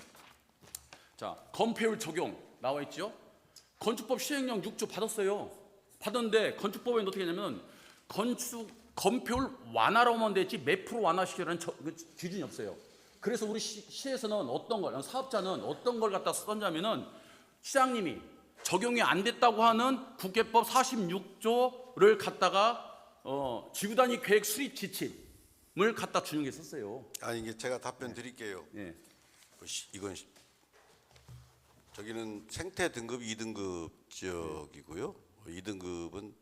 자, 건폐율 적용 나와 있죠. 건축법 시행령 6조 받았어요. 받았는데 건축법에 어떻게 하냐면 건폐율 완화로만 됐지 몇 프로 완화시키라는 기준이 없어요. 그래서 우리 시에서는 사업자는 어떤 걸 갖다 썼냐면은 시장님이 적용이 안 됐다고 하는 국계법 46조를 갖다가 지구단위 계획 수립 지침을 갖다 준용했었어요. 아니 이게 제가 답변 드릴게요. 예. 이건 저기는 생태 등급 2등급 지역이고요. 2등급은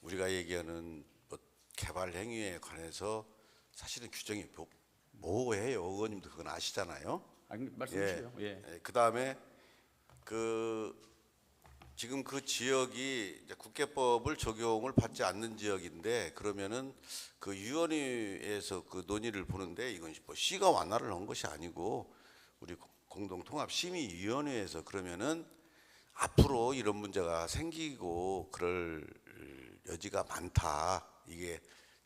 우리가 얘기하는 개발 행위에 관해서 사실은 규정이 모호해요. 의원님도 그건 아시잖아요. 말씀해 주세요. 예. 그다음에 지금 그 지역이 이제 국계법을 적용을 받지 않는 지역인데, 그러면은 그 위원회에서 그 논의를 보는데 이건 시가 완화를 한 것이 아니고 우리 공동통합심의위원회에서 그러면은 앞으로 이런 문제가 생기고 그럴 여지가 많다. 이게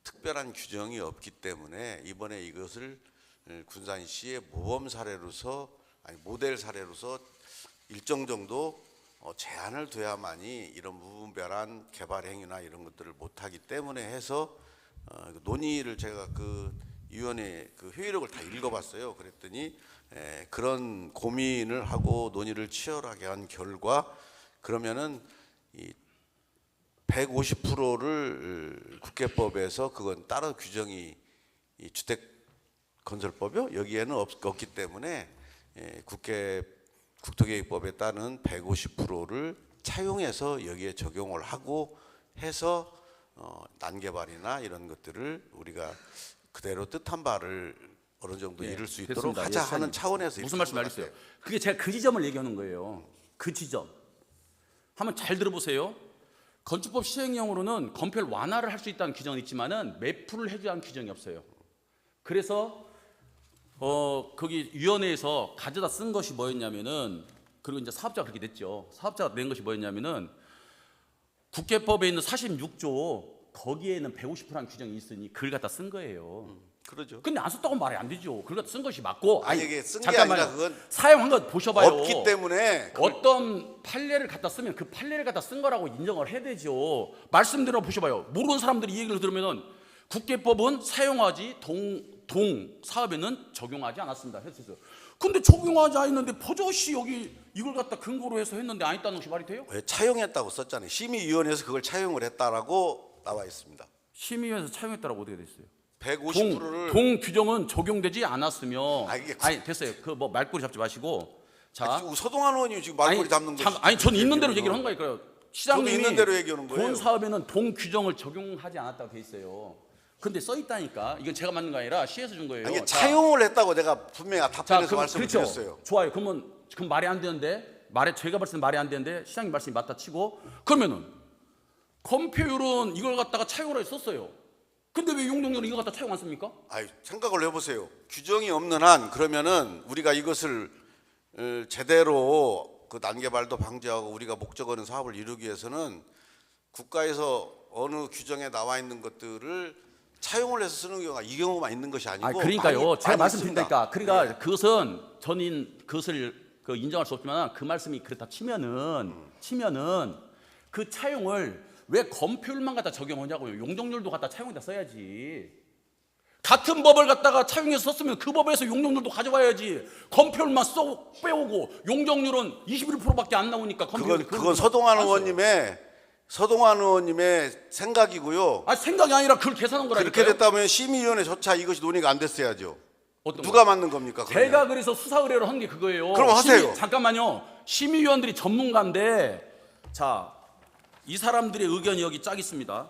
특별한 규정이 없기 때문에 이번에 이것을 군산시의 모범 사례로서 모델 사례로서 일정 정도 제한을 둬야만이 이런 무분별한 개발 행위나 이런 것들을 못하기 때문에 해서 논의를 제가 그 위원회 그 회의록을 다 읽어봤어요. 그랬더니 그런 고민을 하고 논의를 치열하게 한 결과, 그러면은 이 150%를 국계법에서 그건 따로 규정이 이 주택건설법이요 여기에는 없기 때문에 국토계획법에 따른 150%를 차용해서 여기에 적용을 하고 해서 난개발이나 이런 것들을 우리가 그대로 뜻한 바를 어느 정도 예, 이룰 수 있도록 됐습니다. 하자 예, 하는 시장님. 차원에서 무슨 이렇게 말씀 한것 알겠어요? 같아요. 그게 제가 그 지점을 얘기하는 거예요. 그 지점. 한번 잘 들어보세요. 건축법 시행령으로는 건폐율 완화를 할 수 있다는 규정은 있지만은 매풀을 해주는 규정이 없어요. 그래서 거기 위원회에서 가져다 쓴 것이 뭐였냐면은, 그리고 이제 사업자가 그렇게 냈죠. 사업자가 낸 것이 뭐였냐면은 국회법에 있는 46조 거기에는 150%라는 규정이 있으니 그걸 갖다 쓴 거예요. 그러죠. 근데 안 썼다고 말이 안 되죠. 그걸 갖다 쓴 것이 맞고. 아니, 이게 쓴게 잠깐만요. 아니라 그건 사용한 거 보셔봐요. 없기 때문에 어떤 판례를 갖다 쓰면 그 판례를 갖다 쓴 거라고 인정을 해야 되죠. 말씀대로 보셔봐요. 모르는 사람들이 이 얘기를 들으면은 국회법은 사용하지 동 사업에는 적용하지 않았습니다. 했었어요. 근데 적용하지 않았는데 버젓이 여기 이걸 갖다 근거로 해서 했는데 안 했다는 것이 말이 돼요? 왜 차용했다고 썼잖아요. 심의위원회에서 그걸 차용을 했다라고 나와 있습니다. 심의위에서 차용했다라고 어떻게 됐어요? 150%를 동 규정은 적용되지 않았으면 이게 아니 됐어요. 그 뭐 말꼬리 잡지 마시고 자 서동환 의원님 지금 말꼬리 잡는 거죠. 아니 전 있는 대로 얘기를 한 거니까요. 시장님이 있는 대로 얘기하는 거예요. 본 사업에는 동 규정을 적용하지 않았다고 돼 있어요. 근데 써 있다니까. 이건 제가 만든 거 아니라 시에서 준 거예요. 아니, 자, 차용을 했다고 내가 분명히 답변해서 그럼 말씀을 그렇죠. 드렸어요. 좋아요. 그러면 말이 안 되는데 제가 봤을 때 말이 안 되는데 시장님 말씀이 맞다 치고 그러면은 건폐율은 이걸 갖다가 차용을 해서 썼어요. 근데 왜 용적률은 이거 갖다 차용 안 씁니까? 아니, 생각을 해보세요. 규정이 없는 한 그러면은 우리가 이것을 제대로 그 난개발도 방지하고 우리가 목적하는 사업을 이루기 위해서는 국가에서 어느 규정에 나와 있는 것들을 차용을 해서 쓰는 경우가 이 경우만 있는 것이 아니고 그러니까요. 많이 제가 있습니다. 말씀드린다니까. 그러니까 네. 그것은 전인 그것을 인정할 수 없지만 그 말씀이 그렇다 치면은 그 차용을 왜 건폐율만 갖다 적용하냐고요. 용적률도 갖다 차용에다 써야지. 같은 법을 갖다가 차용해서 썼으면 그 법에서 용적률도 가져와야지. 건폐율만 빼오고 용적률은 21%밖에 안 나오니까 그건 서동환 의원님의 생각이고요. 생각이 아니라 그걸 계산한 거라니까요. 그렇게 됐다면 심의위원회조차 이것이 논의가 안 됐어야죠. 어떤 누가 만든 겁니까? 그러면? 제가 그래서 수사 의뢰를 한 게 그거예요. 그럼 하세요. 잠깐만요. 심의위원들이 전문가인데 자, 이 사람들의 의견이 여기 쫙 있습니다.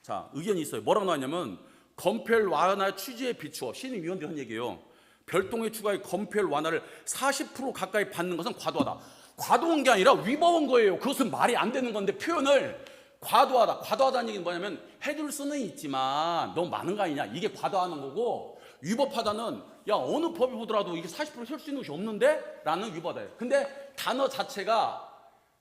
자, 의견이 있어요. 뭐라고 나왔냐면 건폐율 완화 취지에 비추어 심의위원들이 한 얘기예요. 별도의 추가의 건폐율 완화를 40% 가까이 받는 것은 과도하다. 과도한 게 아니라 위법한 거예요. 그것은 말이 안 되는 건데 표현을 과도하다는 얘기는 뭐냐면 해줄 수는 있지만 너무 많은 거 아니냐. 이게 과도하는 거고 위법하다는 야 어느 법이 보더라도 이게 40% 세울 수 있는 것이 없는데? 라는 위법하다. 근데 단어 자체가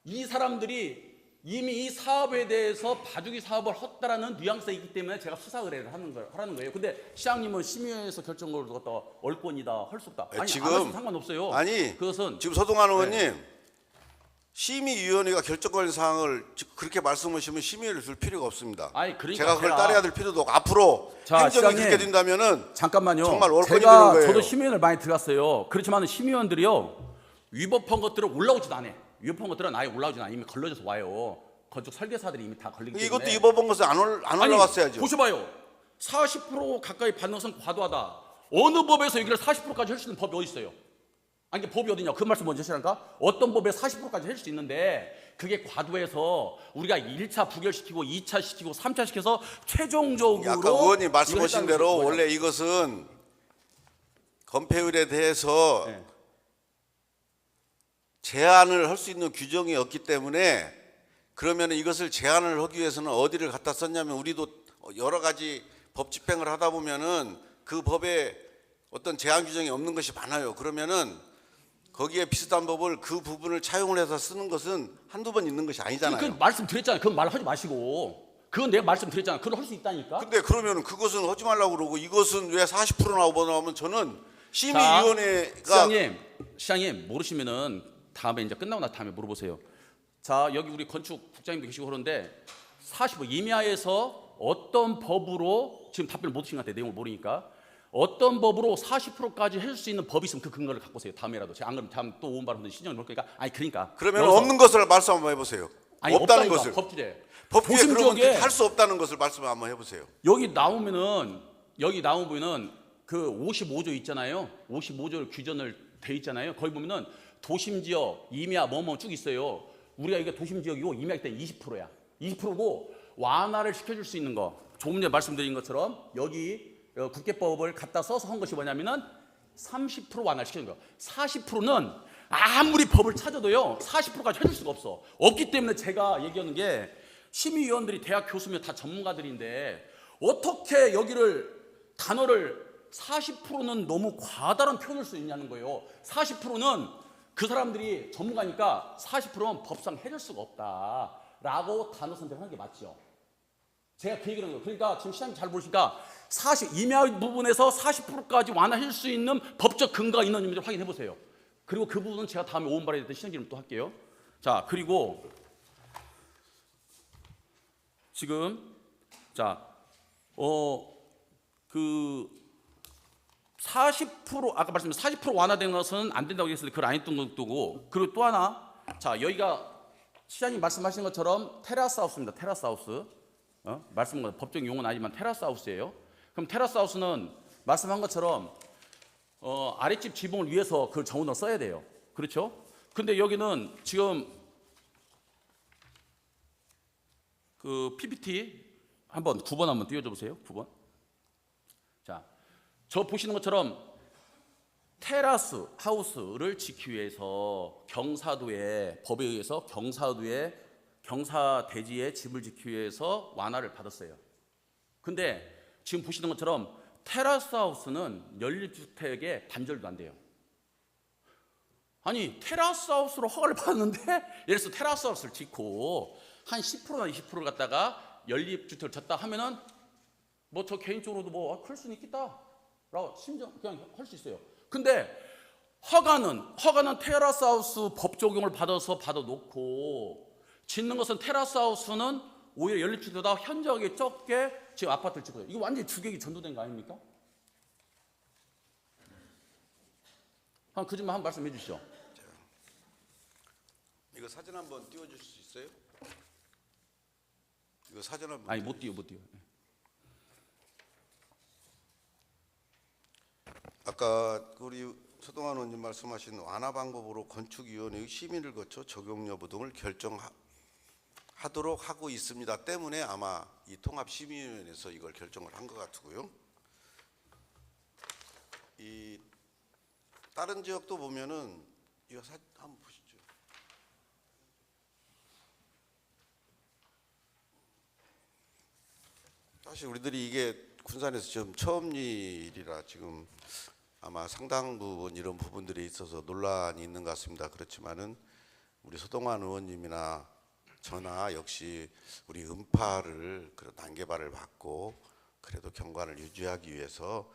이 사람들이 이미 이 사업에 대해서 봐주기 사업을 했다라는 뉘앙스가 있기 때문에 제가 수사 의뢰를 하라는 거예요. 근데 시장님은 심의회에서 결정을 갖다 얼권이다 할 수 없다. 아니 지금 안 하시면 상관없어요. 아니 그것은 지금 서동환 의원님 심의위원회가 결정권 사항을 그렇게 말씀하시면 심의를 줄 필요가 없습니다. 그러니까 제가 그걸 따라야 될 필요도 없고 앞으로 행정이 시장님, 그렇게 된다면은 잠깐만요. 정말 월권이 제가 되는 거예요. 저도 심의위원을 많이 들어갔어요. 그렇지만 심의위원들이요 위법한 것들은 올라오지도 않아요. 위법한 것들은 아예 올라오지도 않아요. 이미 걸러져서 와요. 건축 설계사들이 이미 다 걸리기 때문에. 이것도 위법한 것은 안 올라갔어야죠. 보셔봐요. 40% 가까이 받는 것은 과도하다. 어느 법에서 여기를 40%까지 할 수 있는 법이 어디 있어요? 아니 법이 어디냐? 그 말씀 먼저 하시라니까. 어떤 법에 40%까지 할 수 있는데 그게 과도해서 우리가 1차 부결시키고 2차 시키고 3차 시켜서 최종적으로 아까 의원님 말씀하신 이걸 대로 했다는 원래 이것은 건폐율에 대해서 네. 제한을 할 수 있는 규정이 없기 때문에 그러면 이것을 제한을 하기 위해서는 어디를 갖다 썼냐면 우리도 여러 가지 법 집행을 하다 보면은 그 법에 어떤 제한 규정이 없는 것이 많아요. 그러면은 거기에 비슷한 법을 그 부분을 차용을 해서 쓰는 것은 한두 번 있는 것이 아니잖아요. 그 말씀드렸잖아요. 그건 말하지 마시고. 그건 내가 말씀드렸잖아요. 그건 할 수 있다니까. 근데 그러면은 그것은 하지 말라고 그러고 이것은 왜 40% 나오면 저는 심의위원회가 시장님 모르시면은 다음에 이제 끝나고 나 다음에 물어보세요. 자, 여기 우리 건축 국장님도 계시고 그러는데 45 임야에서 어떤 법으로 지금 답변을 못 하신 것 같아요. 내용을 모르니까. 어떤 법으로 40%까지 할 수 있는 법이 있으면 그 근거를 갖고 오세요. 다음에라도. 제가 안 그러면 다음 또 오은 발언 신청을 볼 거니까. 그러니까. 그러면 없는 것을 말씀 한번 해보세요. 없다는 것을. 법규제. 법규제 그러면 지역에 할 수 없다는 것을 말씀 한번 해보세요. 여기 나오면 그 55조 있잖아요. 55조 규정을 돼 있잖아요. 거기 보면은 도심지역, 임야 쭉 있어요. 우리가 이게 도심지역이고 임야일 때 20%야. 20%고 완화를 시켜줄 수 있는 거. 조금 전에 말씀드린 것처럼 여기 국회법을 갖다 써서 한 것이 뭐냐면은 30% 완화를 시키는 거예요. 40%는 아무리 법을 찾아도요 40%까지 해줄 수가 없어. 없기 때문에 제가 얘기하는 게 심의위원들이 대학 교수면 다 전문가들인데 어떻게 여기를 단어를 40%는 너무 과다한 표현을 수 있냐는 거예요. 40%는 그 사람들이 전문가니까 40%는 법상 해줄 수가 없다라고 단어 선택하는 게 맞죠. 제가 그 얘기를 하는 거예요. 그러니까 지금 시장님 잘 보시니까 임야 부분에서 40%까지 완화할 수 있는 법적 근거가 있는지 확인해 보세요. 그리고 그 부분은 제가 다음에 5분 발의될 때 시장 질문 또 할게요. 자, 그리고 지금 그 40% 아까 말씀드린 40% 완화된 것은 안 된다고 했을 때 그걸 안 했던 것도고, 그리고 또 하나, 자 여기가 시장님 말씀하신 것처럼 테라스하우스입니다. 테라스하우스. 말씀한 것 법적 용어는 아니지만 테라스하우스예요. 그럼 테라스하우스는 말씀한 것처럼 아랫집 지붕을 위해서 그걸 정원으로 써야 돼요. 그렇죠? 근데 여기는 지금 그 PPT 9번 한번 띄워줘 보세요. 9번. 자, 저 보시는 것처럼 테라스 하우스를 짓기 위해서 경사도에 법에 의해서 경사 대지에 집을 짓기 위해서 완화를 받았어요. 근데 지금 보시는 것처럼 테라스 하우스는 연립주택의 반절도 안 돼요. 아니 테라스 하우스로 허가를 받았는데 예를 들어서 테라스 하우스를 짓고 한 10%나 20%를 갖다가 연립주택을 졌다 하면은 뭐 저 개인적으로도 뭐 그럴 수는 있겠다라고 심지어 그냥 할 수 있어요. 근데 허가는 테라스 하우스 법 적용을 받아놓고 짓는 것은 테라스 하우스는 오히려 연립주택보다 현저하게 적게 지금 아파트를 짓고 있어요. 이거 완전히 주객이 전도된 거 아닙니까? 그 점만 한 말씀해 주시죠. 이거 사진 한번 띄워줄 수 있어요? 이거 사진 한번. 아니 못 띄워. 아까 우리 서동환 의원님 말씀하신 완화 방법으로 건축위원회의 심의를 거쳐 적용 여부 등을 결정하도록 하고 있습니다. 때문에 아마 이 통합심의위원회에서 이걸 결정을 한 것 같고요. 이 다른 지역도 보면은 이거 한번 보시죠. 사실 우리들이 이게 군산에서 지금 처음 일이라 지금 아마 상당 부분 이런 부분들에 있어서 논란이 있는 것 같습니다. 그렇지만은 우리 서동환 의원님이나 저나 역시 우리 음파를 그런 단계발을 받고 그래도 경관을 유지하기 위해서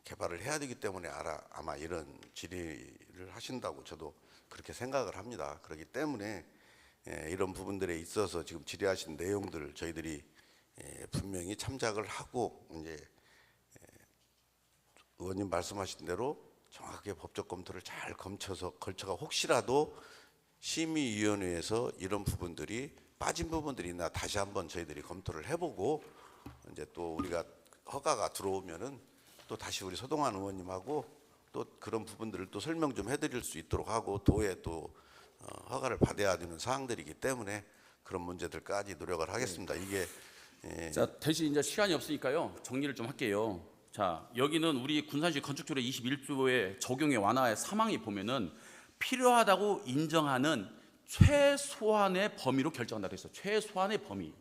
개발을 해야 되기 때문에 아마 이런 질의를 하신다고 저도 그렇게 생각을 합니다. 그렇기 때문에 이런 부분들에 있어서 지금 질의하신 내용들을 저희들이 분명히 참작을 하고 이제 의원님 말씀하신 대로 정확하게 법적 검토를 잘 걸쳐가 혹시라도 심의위원회에서 이런 부분들이 빠진 부분들이 있나 다시 한번 저희들이 검토를 해보고 이제 또 우리가 허가가 들어오면은 또 다시 우리 서동환 의원님하고 또 그런 부분들을 또 설명 좀 해드릴 수 있도록 하고 도에 또 허가를 받아야 되는 사항들이기 때문에 그런 문제들까지 노력을 하겠습니다. 이게 자, 대신 이제 시간이 없으니까요. 정리를 좀 할게요. 자, 여기는 우리 군산시 건축조례 21조의 적용의 완화의 사망이 보면은 필요하다고 인정하는 최소한의 범위로 결정한다고 했어요. 최소한의 범위.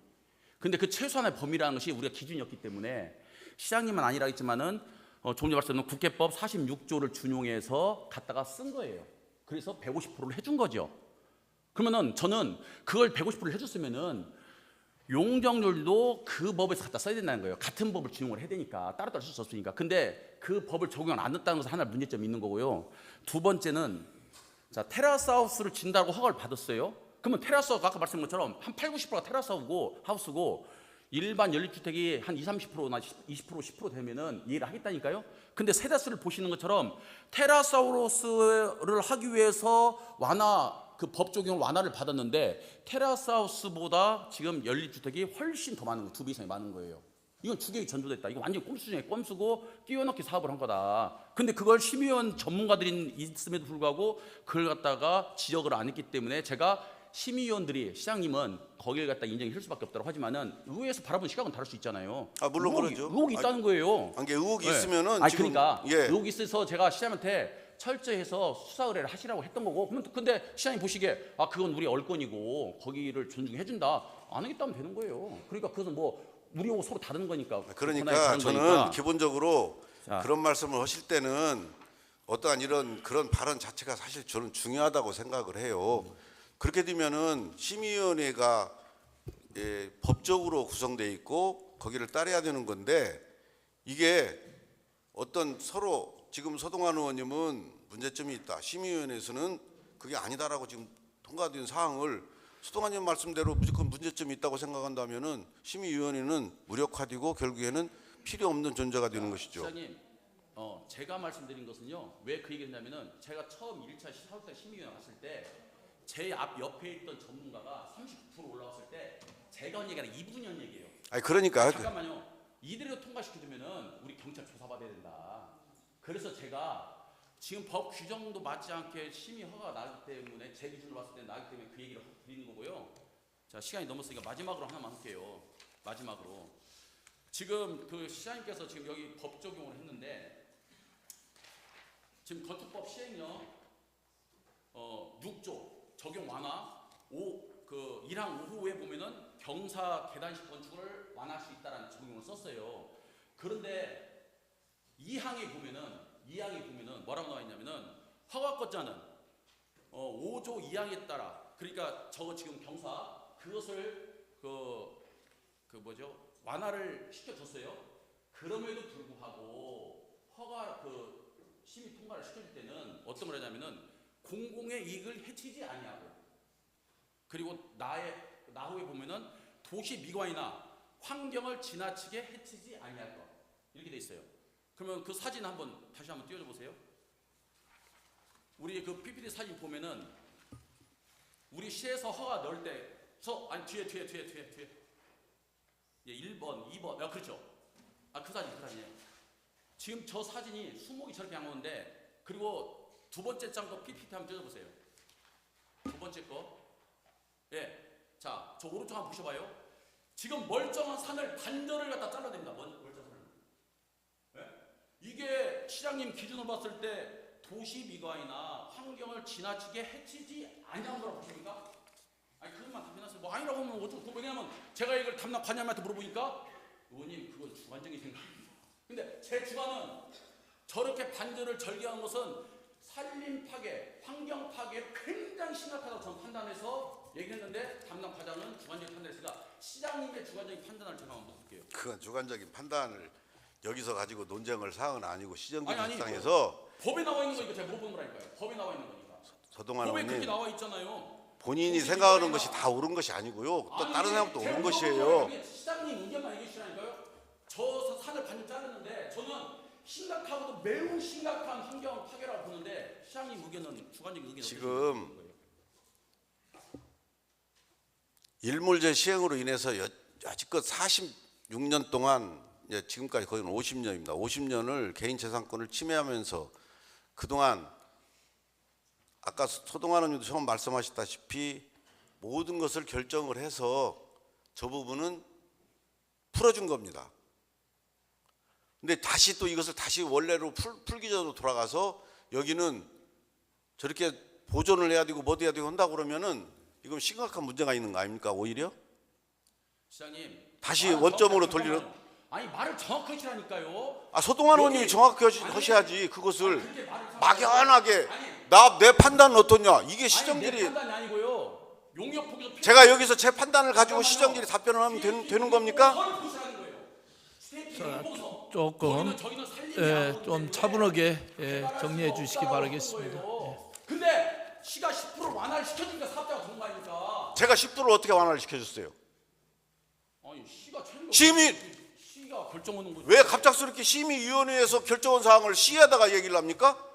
근데 그 최소한의 범위라는 것이 우리가 기준이었기 때문에 시장님은 아니라 했지만은 조금 전에 말씀드린 국회법 46조를 준용해서 갖다가 쓴 거예요. 그래서 150%를 해준 거죠. 그러면은 저는 그걸 150%를 해줬으면은 용적률도 그 법에서 갖다 써야 된다는 거예요. 같은 법을 준용을 해야 되니까 따로따로 쓸 수 없으니까. 근데 그 법을 적용을 안 했다는 것은 하나 문제점이 있는 거고요. 두 번째는 자 테라스 하우스를 진다고 허가를 받았어요. 그러면 테라스 하우스 아까 말씀드린 것처럼 한 80~90%가 테라스 하우스고 일반 연립주택이 한 20~30%나 20% 10% 되면은 이해를 하겠다니까요. 근데 세대수를 보시는 것처럼 테라스 하우스를 하기 위해서 그 법 적용 완화를 받았는데 테라스 하우스보다 지금 연립주택이 훨씬 더 많은 거, 2배 이상이 많은 거예요. 이건 주객이 전도됐다. 이거 완전 꼼수 중에 꼼수고 끼워넣기 사업을 한 거다. 근데 그걸 심의원 전문가들이 있음에도 불구하고 그걸 갖다가 지적을 안 했기 때문에 제가 심의위원들이 시장님은 거기를 갖다 인정해 수밖에 없다고 하지만은 의회에서 바라보는 시각은 다를 수 있잖아요. 물론 그러죠. 의혹이 있다는 거예요. 이게 의혹이 네. 있으면은 아니, 지금 그러니까 예. 의혹이 있어서 제가 시장님한테 철저해서 수사 의뢰를 하시라고 했던 거고. 근데 시장님 보시기에 그건 우리 얼건이고 거기를 존중해 준다. 안 하겠다면 되는 거예요. 그러니까 그것은 뭐 우리하고 서로 다른 거니까. 그러니까 다른 저는 거니까. 기본적으로 자. 그런 말씀을 하실 때는 어떠한 그런 발언 자체가 사실 저는 중요하다고 생각을 해요. 그렇게 되면은 심의위원회가 법적으로 구성돼 있고 거기를 따라야 되는 건데, 이게 어떤 서로 지금 서동환 의원님은 문제점이 있다, 심의위원회에서는 그게 아니다라고 지금 통과된 사항을 서동환 의원 말씀대로 무조건 문제점이 있다고 생각한다면은 심의위원회는 무력화되고 결국에는 필요 없는 존재가 되는 것이죠. 시장님, 제가 말씀드린 것은요, 왜 그 얘기를 했냐면은 제가 처음 1차 사업자 심의위원회 갔을 때 제 옆에 있던 전문가가 39% 올라왔을 때 제가 한 얘기가 아니라 이분이 한 얘기예요. 아니 그러니까 잠깐만요. 이대로 통과시켜주면은 우리 경찰 조사받아야 된다. 그래서 제가 지금 법 규정도 맞지 않게 심의 허가가 나기 때문에 제 기준으로 봤을 때 나기 때문에 그 얘기를 드리는 거고요. 자, 시간이 넘었으니까 마지막으로 하나만 할게요. 마지막으로 지금 그 시장님께서 지금 여기 법 적용을 했는데 지금 건축법 시행령 6조 적용 완화 1항 5호에 보면은 경사 계단식 건축을 완화할 수 있다라는 적용을 썼어요. 그런데 2항에 보면은 뭐라고 나와 있냐면은 허가권자는 5조 2항에 따라, 그러니까 저거 지금 경사 그것을 완화를 시켜줬어요. 그럼에도 불구하고 허가 심의 통과를 시켜줄 때는 어떤 걸 하냐면은 공공의 이익을 해치지 아니하고, 그리고 나후에 보면은 도시 미관이나 환경을 지나치게 해치지 아니할 것, 이렇게 돼 있어요. 그러면 그 사진 다시 한번 띄워줘 보세요. 우리 그 PPT 사진 보면은 우리 시에서 허가 넣을 때 뒤에 예, 1번, 2번, 그렇죠. 그 사진이에요. 지금 저 사진이 수목이 저렇게 한 건데, 그리고 두 번째 장 거 PPT 한번 띄워보세요. 두 번째 거. 예. 자, 저 오른쪽 한번 보셔봐요. 지금 멀쩡한 산을 반절을 갖다 잘라냅니다. 멀쩡한 산을. 예? 이게 시장님 기준으로 봤을 때 도시 미관이나 환경을 지나치게 해치지 아니한 거라고 보십니까? 아니, 그것만 답변하세요. 뭐 아니라고 하면 어쩌고. 왜냐하면 제가 이걸 담당 관장님한테 물어보니까 의원님 그건 주관적인 생각입니다. 근데 제 주관은 저렇게 반절을 절개한 것은 산림 파괴, 환경 파괴 굉장히 심각하다고 저는 판단해서 얘기했는데 담당 과장은 주관적인 판단했으니까 시장님의 주관적인 판단을 제가 한번 볼게요. 그건 주관적인 판단을 여기서 가지고 논쟁할 사항은 아니고 시정적인 아니, 상에서 법에 나와 있는 거니까 제가 물어보는 거라니까요. 법에 나와 있는 거니까. 서동환 법에 그렇게 의원님, 나와 있잖아요. 본인이 생각하는 것이 다 옳은 것이 아니고요. 또 다른 사람도 옳은 것이에요. 시장님 의견만 얘기해 주시라니까요. 저 산을 반절 자르는데 저는 심각하고도 매우 심각한 환경 파괴라고 보는데 시장님 의견은 주관적인 의견은 지금 일몰제 시행으로 인해서 여지껏 46년 동안, 지금까지 거의 50년입니다. 50년을 개인 재산권을 침해하면서 그동안 아까 서동환 의원도 처음 말씀하셨다시피 모든 것을 결정을 해서 저 부분은 풀어준 겁니다. 근데 다시 또 이것을 다시 원래로 풀기 전으로 돌아가서 여기는 저렇게 보존을 해야 되고 뭐 해야 되고 한다고 그러면은 이건 심각한 문제가 있는 거 아닙니까? 오히려 시장님 다시 원점으로 돌리는. 아니 말을 정확하게 하시라니까요. 서동환 의원님이 정확히 하셔야지. 그것을 막연하게 내 판단은 어떠냐, 이게 시정들이. 내 판단이 아니고요. 용역 포기서 제가 여기서 제 판단을 가지고 시정들이 답변을 하면 되는 겁니까? 조금 좀 차분하게 정리해 주시기 바라겠습니다. 근데 시가 10% 완화를 시켜주니까 사업자가 좋은 거 아닙니까? 제가 10%를 어떻게 완화를 시켜줬어요? 아니 시가 시가 결정하는 거죠. 왜 갑작스럽게 심의위원회에서 결정한 사항을 시에다가 얘기를 합니까?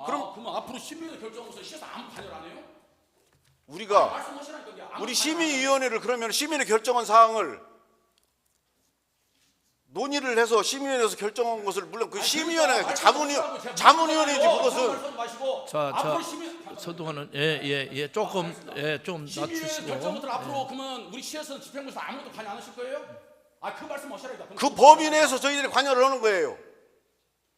그럼 앞으로 심의위원회 결정해서 시에서 아무 관여를 안 해요? 우리가 말씀하시라니까. 우리 심의위원회를 그러면 심의를 결정한 사항을 논의를 해서 심의위원회에서 결정한 것을 물론 그 심의위원회가 자문위원회지 그것은. 자, 서동환은 조금 좀 심의위원회 낮추시고. 결정부터 앞으로 그러면 우리 시에서는 집행부에서 아무것도 관여 안 하실 거예요? 그 말씀 하셔야겠다. 그 범위 내에서 저희들이 관여를 하는 거예요.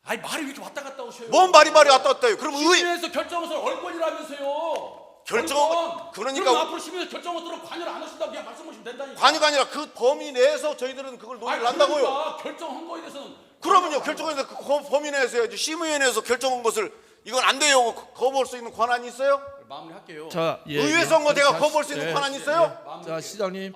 아니 말이 왜 이렇게 왔다 갔다 오셔요? 뭔 말이 왔다 갔다 해요. 그럼 심의위원회에서 결정해서 얼권이라면서요. 그러니까 그럼 앞으로 심의위원회 결정으로 관여를 안 하신다고 그냥 말씀하시면 된다니까. 관여가 아니라 그 범위 내에서 저희들은 그걸 논의를 한다고요. 그러니까 결정한 거에 대해서는 그러면요, 결정해서 그 범위 내에서 해야지. 심의위원회에서 결정한 것을 이건 안 돼요 거부할 수 있는 권한이 있어요? 마무리할게요. 자, 의회 선거대가 거부할 수 있는 권한이 있어요? 자, 시장님.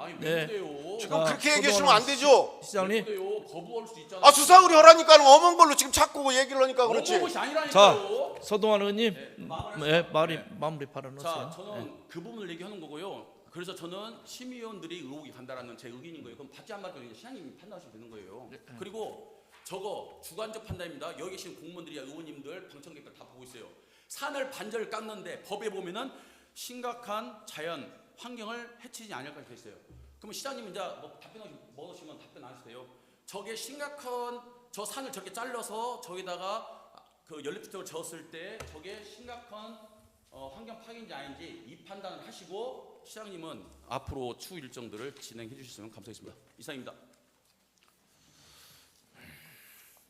지금 그렇게 얘기하시면 안 되죠. 시장님. 거부할 수 있잖아요. 수사 의뢰하라니까 엄한 걸로 지금 자꾸 얘기를 하니까 그렇지. 것이 자, 아니라니까요. 서동환 의원님. 마무리 발언하세요. 자, 저는 그 부분을 얘기하는 거고요. 그래서 저는 심의위원들이 의혹이 간다라는 제 의견인 거예요. 그럼 받지 않는 건 시장님이 판단하시면 되는 거예요. 그리고 저거 주관적 판단입니다. 여기 계신 공무원들이야 의원님들, 방청객들 다 보고 있어요. 산을 반절 깎는데 법에 보면은 심각한 자연 환경을 해치지 않을까 돼 있어요. 그러면 시장님 이제 뭐 뭐시면 답변 안 하세요. 저게 심각한 저 산을 저렇게 잘라서 저기다가 그 연립주택을 지었을 때 저게 심각한 환경 파괴인지 아닌지 이 판단을 하시고 시장님은 앞으로 추후 일정들을 진행해 주셨으면 감사하겠습니다. 이상입니다.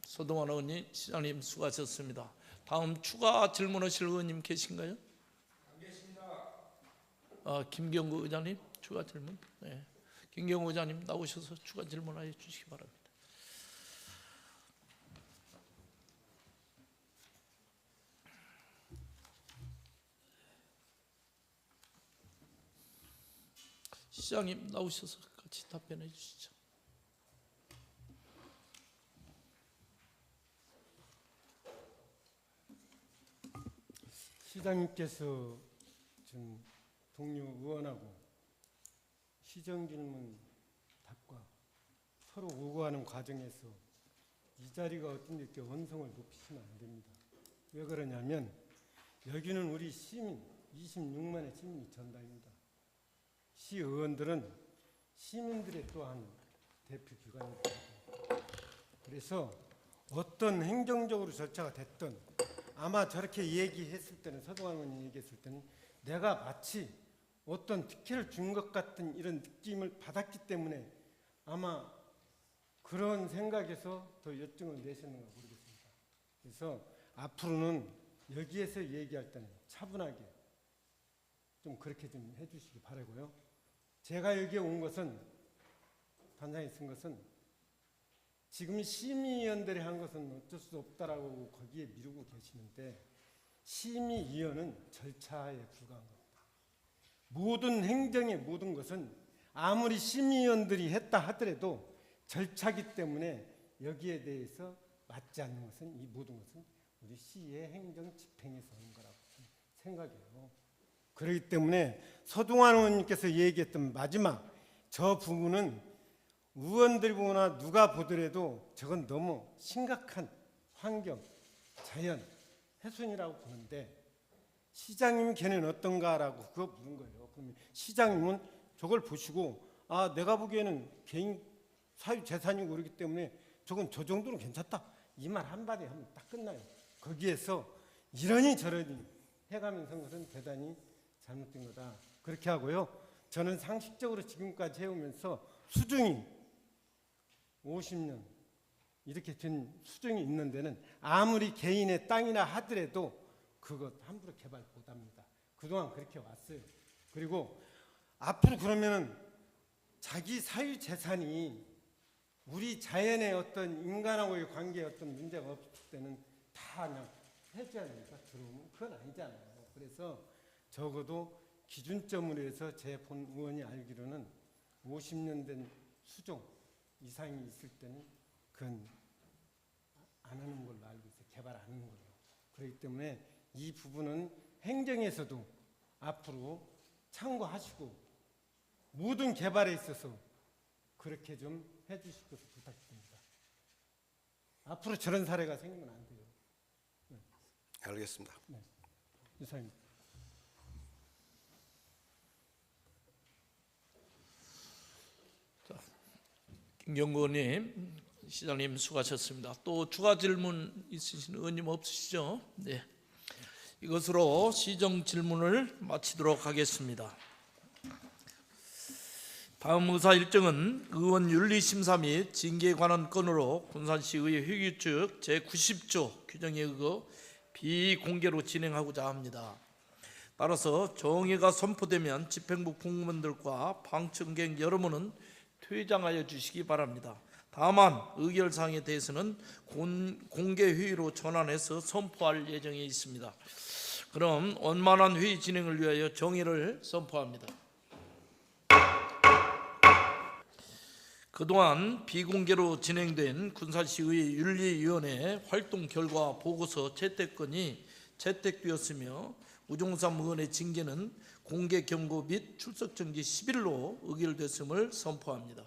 서동환 의원님, 시장님 수고하셨습니다. 다음 추가 질문하실 의원님 계신가요? 안 계십니다. 김경구 의장님 추가 질문. 네. 김경구 의장님 나오셔서 추가 질문해 주시기 바랍니다. 시장님 나오셔서 같이 답변해 주시죠. 시장님께서 지금 동료 의원하고 시정질문 답과 서로 오고하는 과정에서 이 자리가 어떤 이렇게 언성을 높이시면 안 됩니다. 왜 그러냐면 여기는 우리 시민 26만의 시민이 전당입니다. 시의원들은 시민들의 또한 대표 기관입니다. 그래서 어떤 행정적으로 절차가 됐든 아마 저렇게 얘기했을 때는 서동환 의원이 얘기했을 때는 내가 마치 어떤 특혜를 준 것 같은 이런 느낌을 받았기 때문에 아마 그런 생각에서 더 요청을 내셨는가 모르겠습니다. 그래서 앞으로는 여기에서 얘기할 때는 차분하게 좀 그렇게 좀 해주시기 바라고요. 제가 여기에 온 것은 단장에 쓴 것은 지금 심의위원들이 한 것은 어쩔 수 없다라고 거기에 미루고 계시는데 심의위원은 절차에 불과한 겁니다. 모든 행정의 모든 것은 아무리 심의위원들이 했다 하더라도 절차기 때문에 여기에 대해서 맞지 않는 것은 이 모든 것은 우리 시의 행정 집행에서 오는 거라고 생각해요. 그렇기 때문에 서동환 의원님께서 얘기했던 마지막 저 부분은 의원들이 보거나 누가 보더라도 저건 너무 심각한 환경, 자연, 훼손이라고 보는데 시장님 걔는 어떤가라고 그거 묻는 거예요. 그러면 시장님은 저걸 보시고 아 내가 보기에는 개인 사유 재산이고 그렇기 때문에 저건 저 정도는 괜찮다. 이 말 한마디 하면 딱 끝나요. 거기에서 이러니 저러니 해가면서 것은 대단히 잘못된 거다. 그렇게 하고요. 저는 상식적으로 지금까지 해오면서 수중이 50년 이렇게 된 수중이 있는 데는 아무리 개인의 땅이나 하더라도 그것 함부로 개발 못합니다. 그동안 그렇게 왔어요. 그리고 앞으로 그러면은 자기 사유 재산이 우리 자연의 어떤 인간하고의 관계에 어떤 문제가 없을 때는 다 그냥 해줘야 되니까 들어오면 그건 아니잖아요. 그래서 적어도 기준점으로 해서 제 본 의원이 알기로는 50년 된 수종 이상이 있을 때는 그건 안 하는 걸로 알고 있어요. 개발 안 하는 걸로. 그렇기 때문에 이 부분은 행정에서도 앞으로 참고하시고 모든 개발에 있어서 그렇게 좀 해주실 것을 부탁드립니다. 앞으로 저런 사례가 생기면 안 돼요. 네. 알겠습니다. 네. 이상입니다. 김경구 의원님 시장님 수고하셨습니다. 또 추가 질문 있으신 의원님 없으시죠? 네. 이것으로 시정 질문을 마치도록 하겠습니다. 다음 의사 일정은 의원 윤리심사 및 징계에 관한 건으로 군산시의회 회의 측 제90조 규정에 의거 비공개로 진행하고자 합니다. 따라서 정회가 선포되면 집행부 공무원들과 방청객 여러분은 퇴장하여 주시기 바랍니다. 다만 의결사항에 대해서는 공개 회의로 전환해서 선포할 예정에 있습니다. 그럼 원만한 회의 진행을 위하여 정의를 선포합니다. 그동안 비공개로 진행된 군산시의회 윤리위원회 활동 결과 보고서 채택건이 채택되었으며 우종삼 의원의 징계는 공개 경고 및 출석 정지 10일로 의결됐음을 선포합니다.